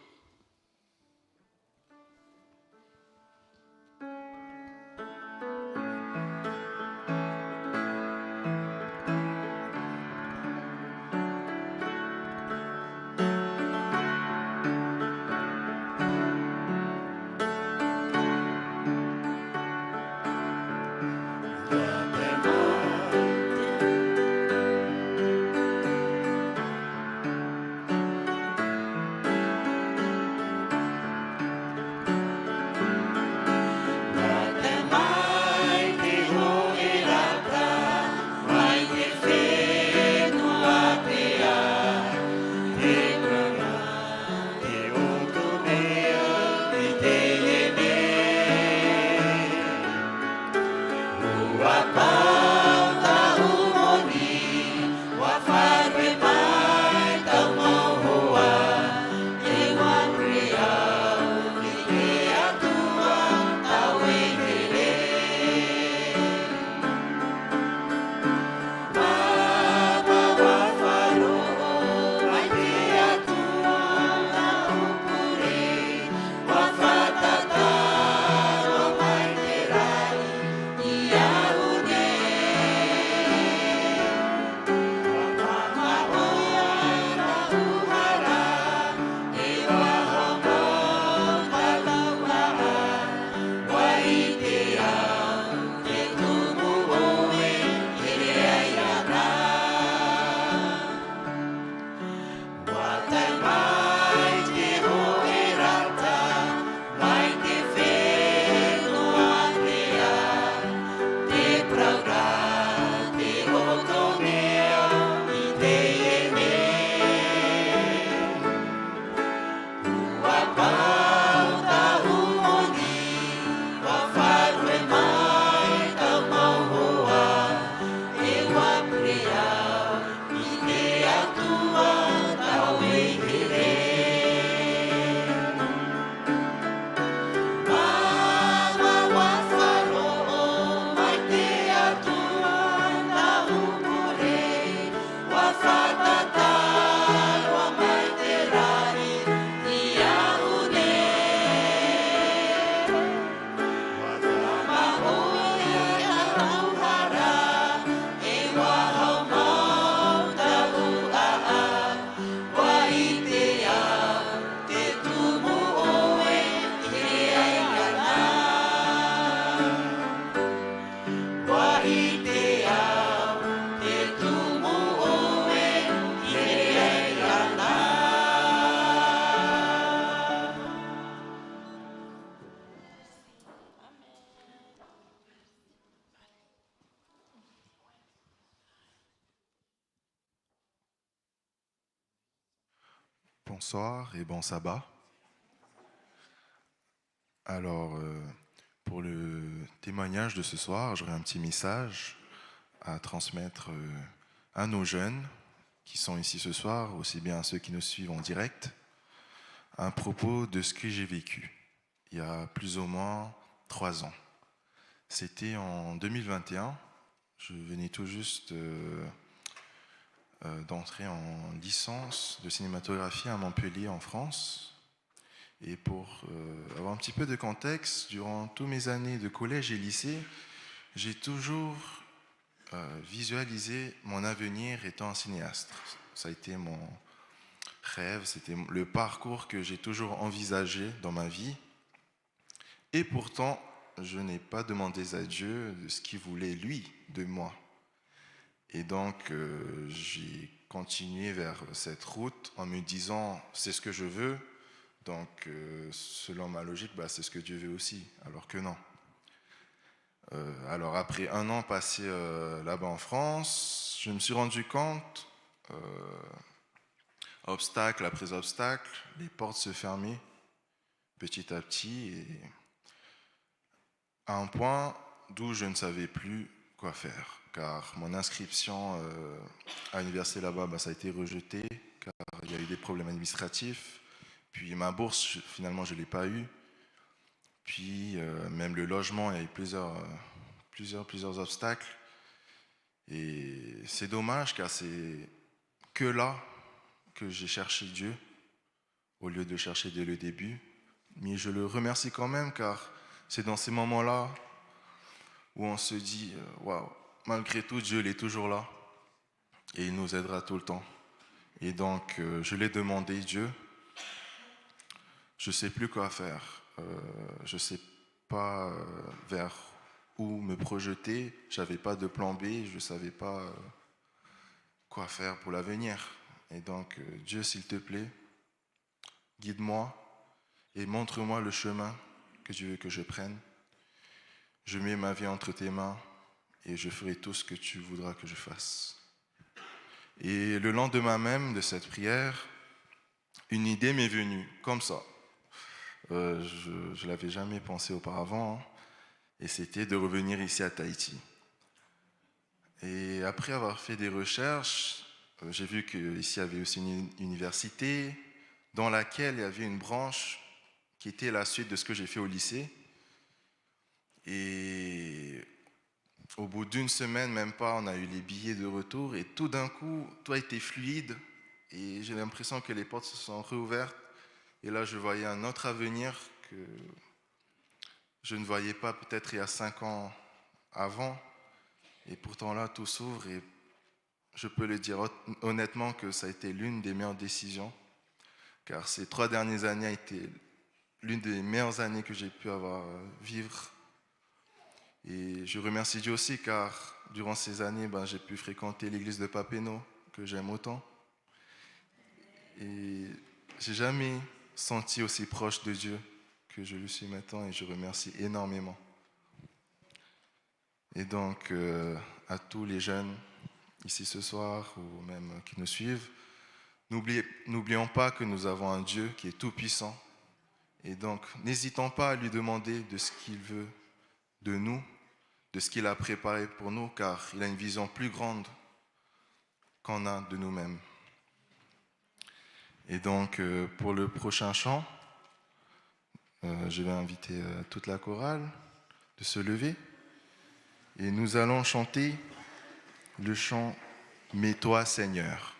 Bonsoir et bon sabbat. Alors, pour le témoignage de ce soir, j'aurai un petit message à transmettre à nos jeunes qui sont ici ce soir, aussi bien à ceux qui nous suivent en direct, à propos de ce que j'ai vécu il y a plus ou moins 3 ans. C'était en 2021, je venais tout juste d'entrer en licence de cinématographie à Montpellier en France. Et pour avoir un petit peu de contexte, durant toutes mes années de collège et lycée, j'ai toujours visualisé mon avenir étant cinéaste. Ça a été mon rêve, c'était le parcours que j'ai toujours envisagé dans ma vie. Et pourtant, je n'ai pas demandé à Dieu de ce qu'il voulait, lui, de moi. Et donc, j'ai continué vers cette route en me disant, c'est ce que je veux, donc selon ma logique, c'est ce que Dieu veut aussi, alors que non. Alors après 1 an passé là-bas en France, je me suis rendu compte, obstacle après obstacle, les portes se fermaient petit à petit, et à un point d'où je ne savais plus quoi faire. Car mon inscription à l'université là-bas, ça a été rejeté, car il y a eu des problèmes administratifs. Puis ma bourse, finalement, je ne l'ai pas eue. Puis même le logement, il y a eu plusieurs obstacles. Et c'est dommage car c'est que là que j'ai cherché Dieu au lieu de chercher dès le début. Mais je le remercie quand même car c'est dans ces moments-là où on se dit waouh, malgré tout, Dieu il est toujours là et il nous aidera tout le temps. Et donc je l'ai demandé, Dieu, je ne sais plus quoi faire, je ne sais pas vers où me projeter, je n'avais pas de plan B, je ne savais pas quoi faire pour l'avenir. Et donc, Dieu, s'il te plaît, guide-moi et montre-moi le chemin que tu veux que je prenne. Je mets ma vie entre tes mains et je ferai tout ce que tu voudras que je fasse. Et le lendemain même de cette prière, une idée m'est venue, comme ça. Je ne l'avais jamais pensé auparavant, hein, et c'était de revenir ici à Tahiti. Et après avoir fait des recherches, j'ai vu qu'ici il y avait aussi une université dans laquelle il y avait une branche qui était la suite de ce que j'ai fait au lycée. Et au bout d'une semaine, même pas, on a eu les billets de retour et tout d'un coup, tout a été fluide et j'ai l'impression que les portes se sont réouvertes. Et là, je voyais un autre avenir que je ne voyais pas peut-être il y a 5 ans avant. Et pourtant là, tout s'ouvre et je peux le dire honnêtement que ça a été l'une des meilleures décisions. Car ces 3 dernières années a été l'une des meilleures années que j'ai pu vivre. Et je remercie Dieu aussi car durant ces années, j'ai pu fréquenter l'église de Papineau que j'aime autant. Et j'ai jamais senti aussi proche de Dieu que je le suis maintenant et je remercie énormément. Et donc à tous les jeunes ici ce soir ou même qui nous suivent, n'oublions pas que nous avons un Dieu qui est tout puissant. Et donc n'hésitons pas à lui demander de ce qu'il veut de nous, de ce qu'il a préparé pour nous, car il a une vision plus grande qu'on a de nous-mêmes. Et donc, pour le prochain chant, je vais inviter toute la chorale de se lever. Et nous allons chanter le chant « Mets-toi, Seigneur ». Mets-toi,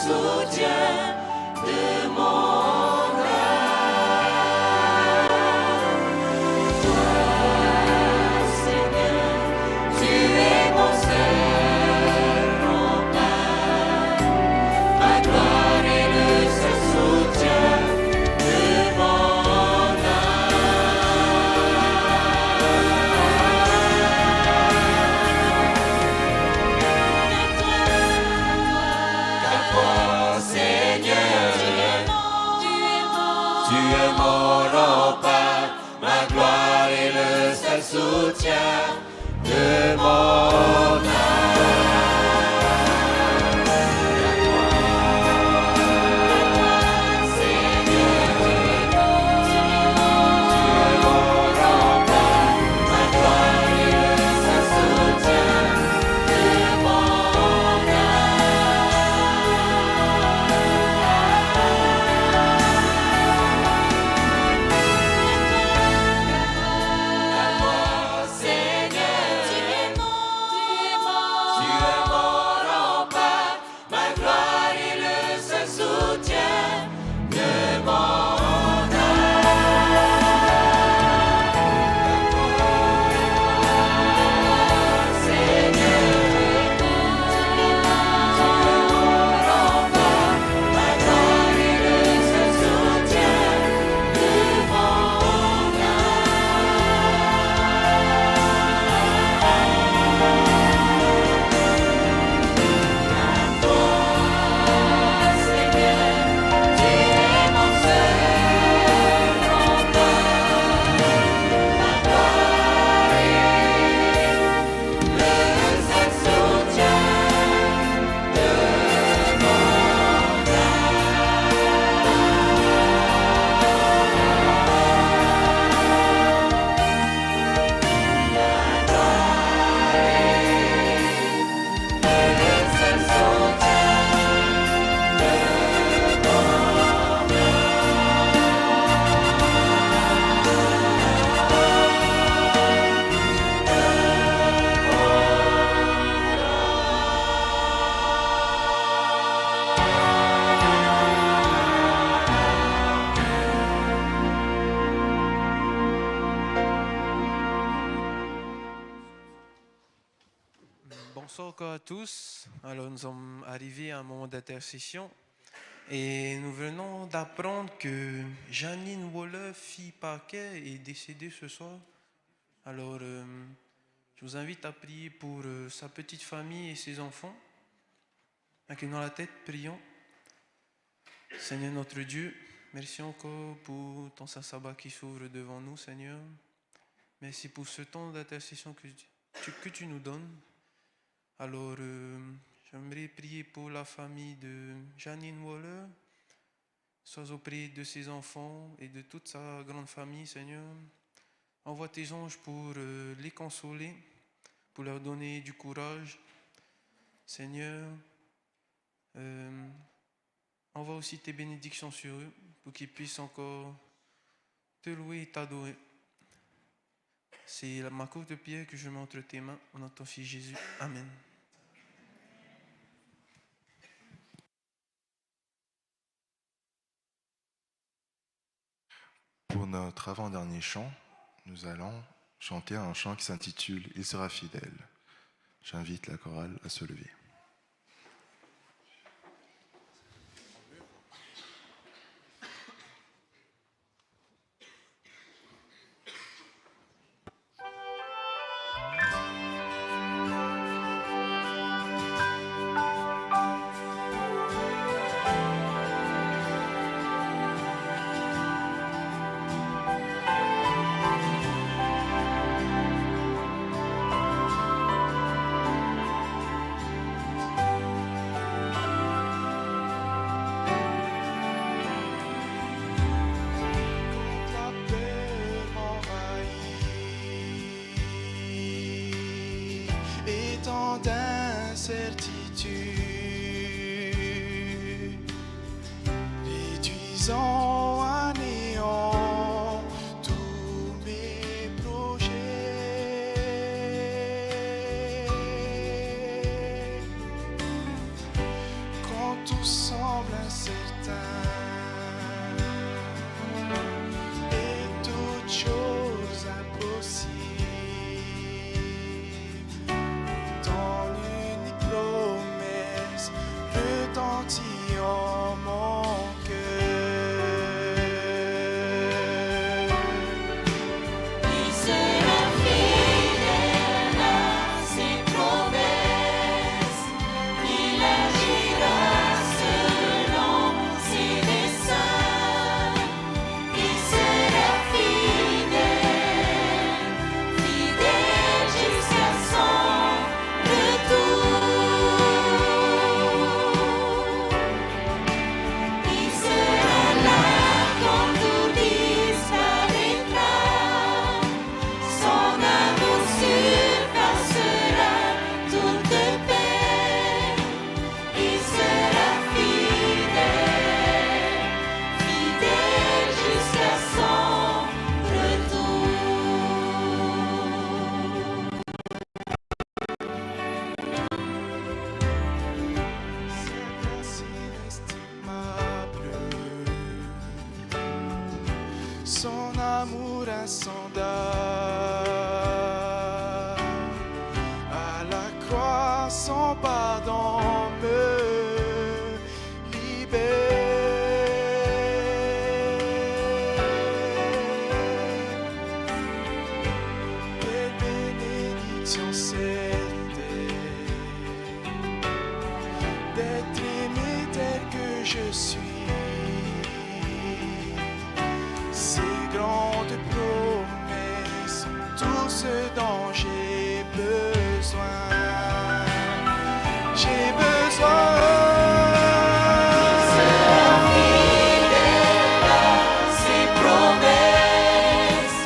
soutien de mon âme. Toi, Seigneur, tu es mon seul rempart. Ma gloire est le seul soutien de mon Tu es mon rempart, ma gloire est le seul soutien de mon Bonsoir encore à tous. Alors nous sommes arrivés à un moment d'intercession et nous venons d'apprendre que Janine Waller, fille Parquet, est décédée ce soir. Alors je vous invite à prier pour sa petite famille et ses enfants. Inclinons la tête, prions. Seigneur notre Dieu, merci encore pour ton Saint-Sabbat qui s'ouvre devant nous, Seigneur. Merci pour ce temps d'intercession que tu nous donnes. Alors, j'aimerais prier pour la famille de Janine Waller. Sois auprès de ses enfants et de toute sa grande famille, Seigneur. Envoie tes anges pour les consoler, pour leur donner du courage. Seigneur, envoie aussi tes bénédictions sur eux pour qu'ils puissent encore te louer et t'adorer. C'est ma courte prière que je mets entre tes mains, au nom de ton Fils Jésus. Amen. Pour notre avant-dernier chant, nous allons chanter un chant qui s'intitule « Il sera fidèle ». J'invite la chorale à se lever. Réduisant à néant tous mes projets. Quand tout semble en mon cœur. Il sera fidèle à ses promesses, il agira selon ses desseins. Il sera fidèle, fidèle jusqu'à son retour. Il sera là quand tout disparaîtra. Son amour surpassera toute paix. Il sera fidèle, fidèle jusqu'à son retour. C'est ainsi inestimable, son amour insondable. À la croix, son pardon me libère. Quelle bénédiction certaine d'être aimé tel que je suis. Ces grandes promesses sont tout ce dont j'ai besoin. J'ai besoin. Fidèle à ses promesses,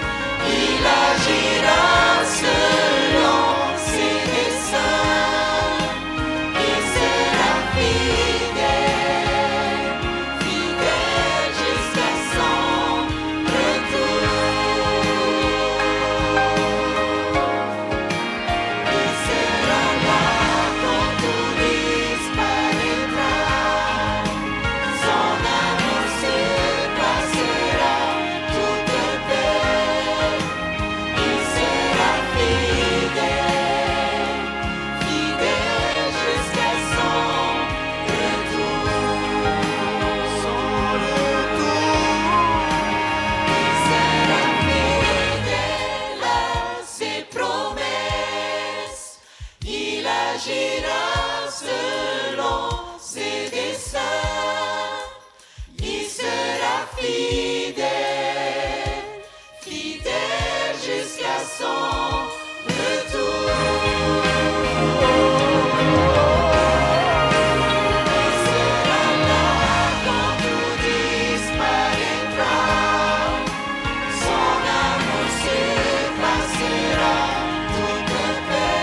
il agira selon ses desseins. Il sera fidèle, fidèle jusqu'à son retour. Il sera là quand tout disparaîtra. Son amour surpassera toute paix. Il sera fidèle, fidèle jusqu'à son retour. Son retour. Il sera fidèle à ses promesses. Il agira selon ses desseins. Il sera fidèle, fidèle jusqu'à son retour. Il sera là quand tout disparaîtra. Son amour surpassera toute paix.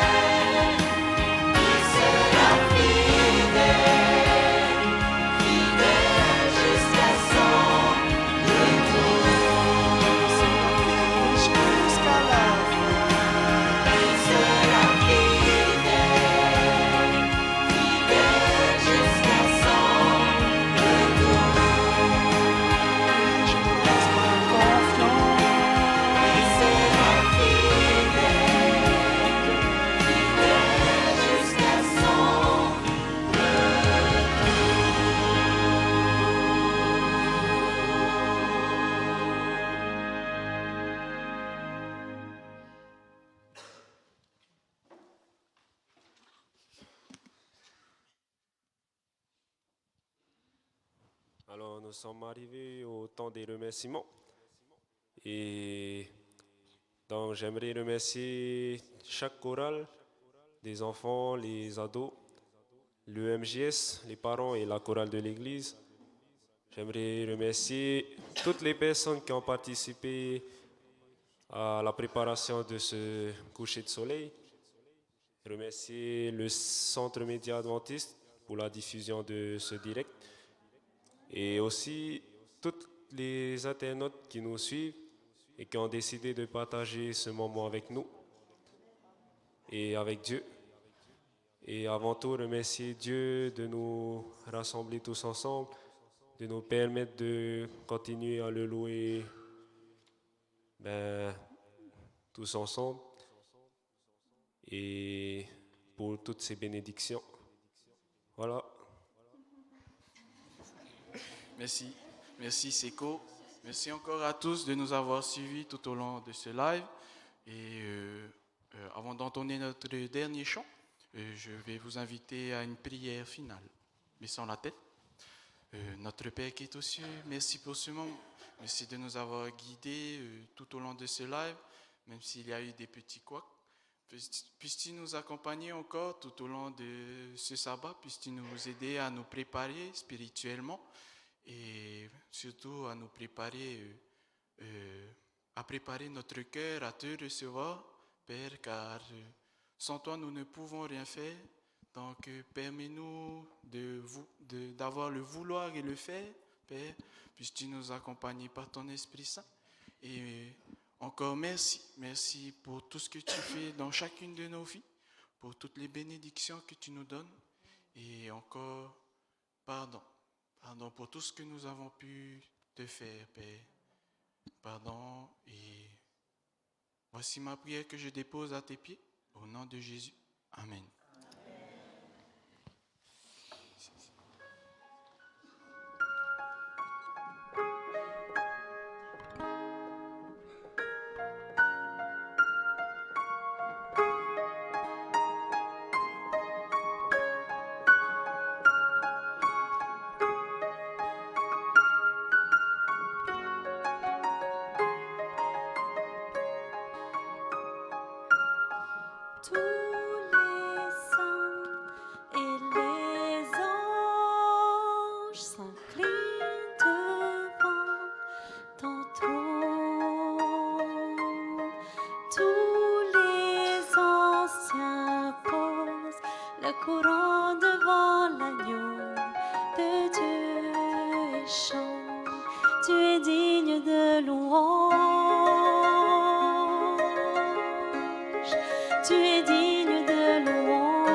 Il sera fidèle, fidèle jusqu'à son retour. Jusqu'à la fin. Il sera fidèle, fidèle jusqu'à son retour. Je laisse ma confiance. Il sera fidèle, fidèle jusqu'à son Alors, nous sommes arrivés au temps des remerciements. Et donc, j'aimerais remercier chaque chorale, des enfants, les ados, le MJS, les parents et la chorale de l'église. J'aimerais remercier toutes les personnes qui ont participé à la préparation de ce coucher de soleil. Remercier le Centre Média Adventiste pour la diffusion de ce direct. Et aussi tous les internautes qui nous suivent et qui ont décidé de partager ce moment avec nous et avec Dieu. Et avant tout, remercier Dieu de nous rassembler tous ensemble, de nous permettre de continuer à le louer tous ensemble et pour toutes ces bénédictions. Voilà. Merci. Merci Seko. Merci encore à tous de nous avoir suivis tout au long de ce live. Et avant d'entonner notre dernier chant, je vais vous inviter à une prière finale. Baissons la tête. Notre Père qui est aux cieux, merci pour ce moment. Merci de nous avoir guidés tout au long de ce live, même s'il y a eu des petits couacs. Puisses-tu nous accompagner encore tout au long de ce sabbat, puisses-tu nous aider à nous préparer spirituellement et surtout à nous préparer, à préparer notre cœur à te recevoir, Père, car sans toi nous ne pouvons rien faire. Donc permets-nous d'avoir le vouloir et le faire, Père, puisses-tu nous accompagner par ton Esprit Saint. Et encore merci. Merci pour tout ce que tu fais dans chacune de nos vies, pour toutes les bénédictions que tu nous donnes. Et encore, pardon. Pardon pour tout ce que nous avons pu te faire, Père. Pardon. Et voici ma prière que je dépose à tes pieds. Au nom de Jésus. Amen. Tous les saints et les anges s'inclinent devant ton trône. Tous les anciens posent le courant devant l'agneau de Dieu et chantent. Tu es digne de louange. Tu es digne de louange.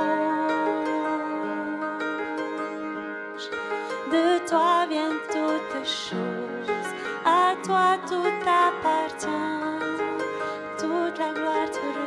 De toi viennent toutes choses, à toi tout appartient, toute la gloire te revient.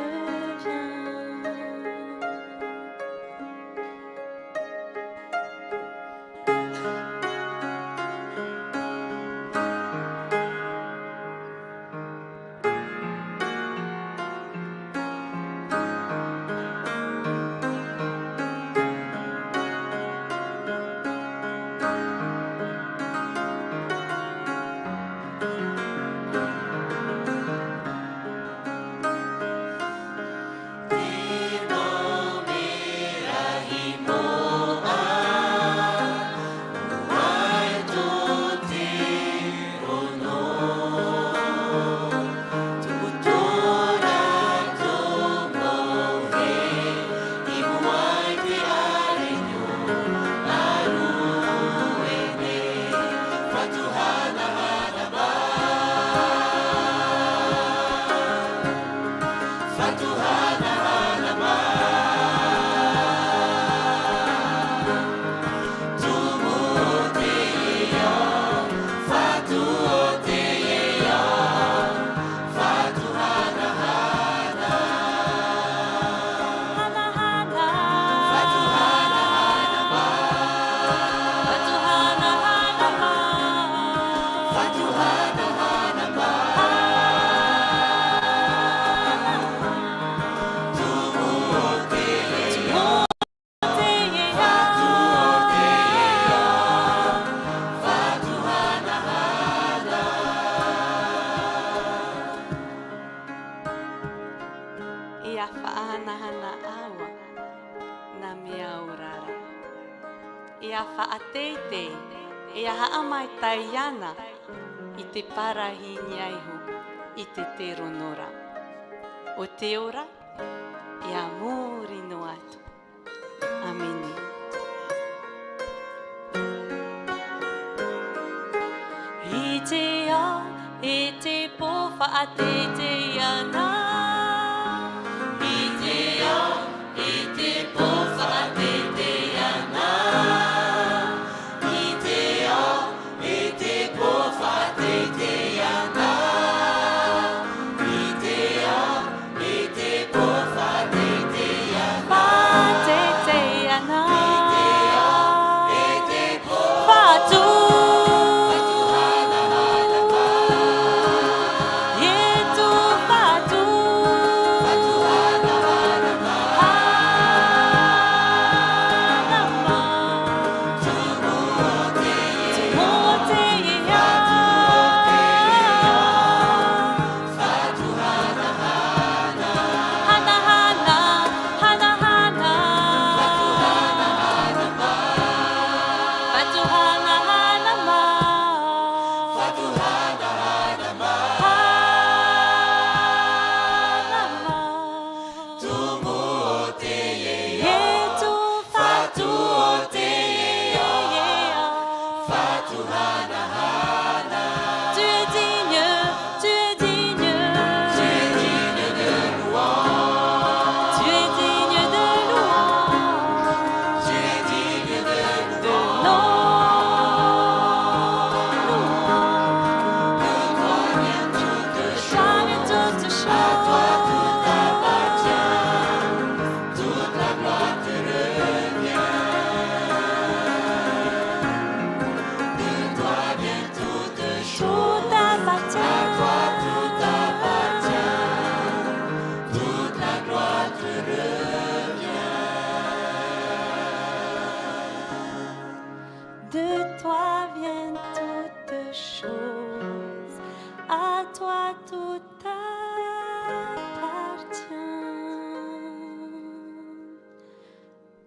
Ia whaahana awa na mea urara. Ia whaateite, ia haamai taiana i te parahi niaihu i te te ronora. O te ora, ia mōri no atu. Amene. I te ao, e te pō whaateite ana. Fatu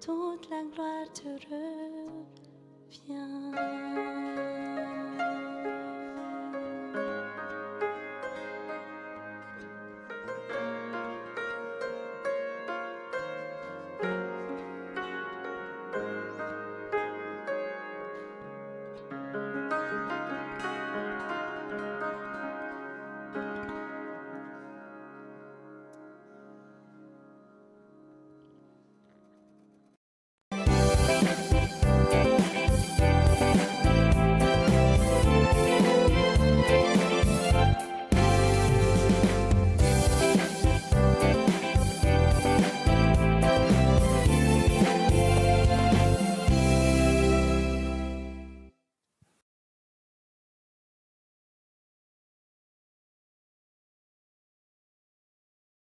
toute la gloire te revient.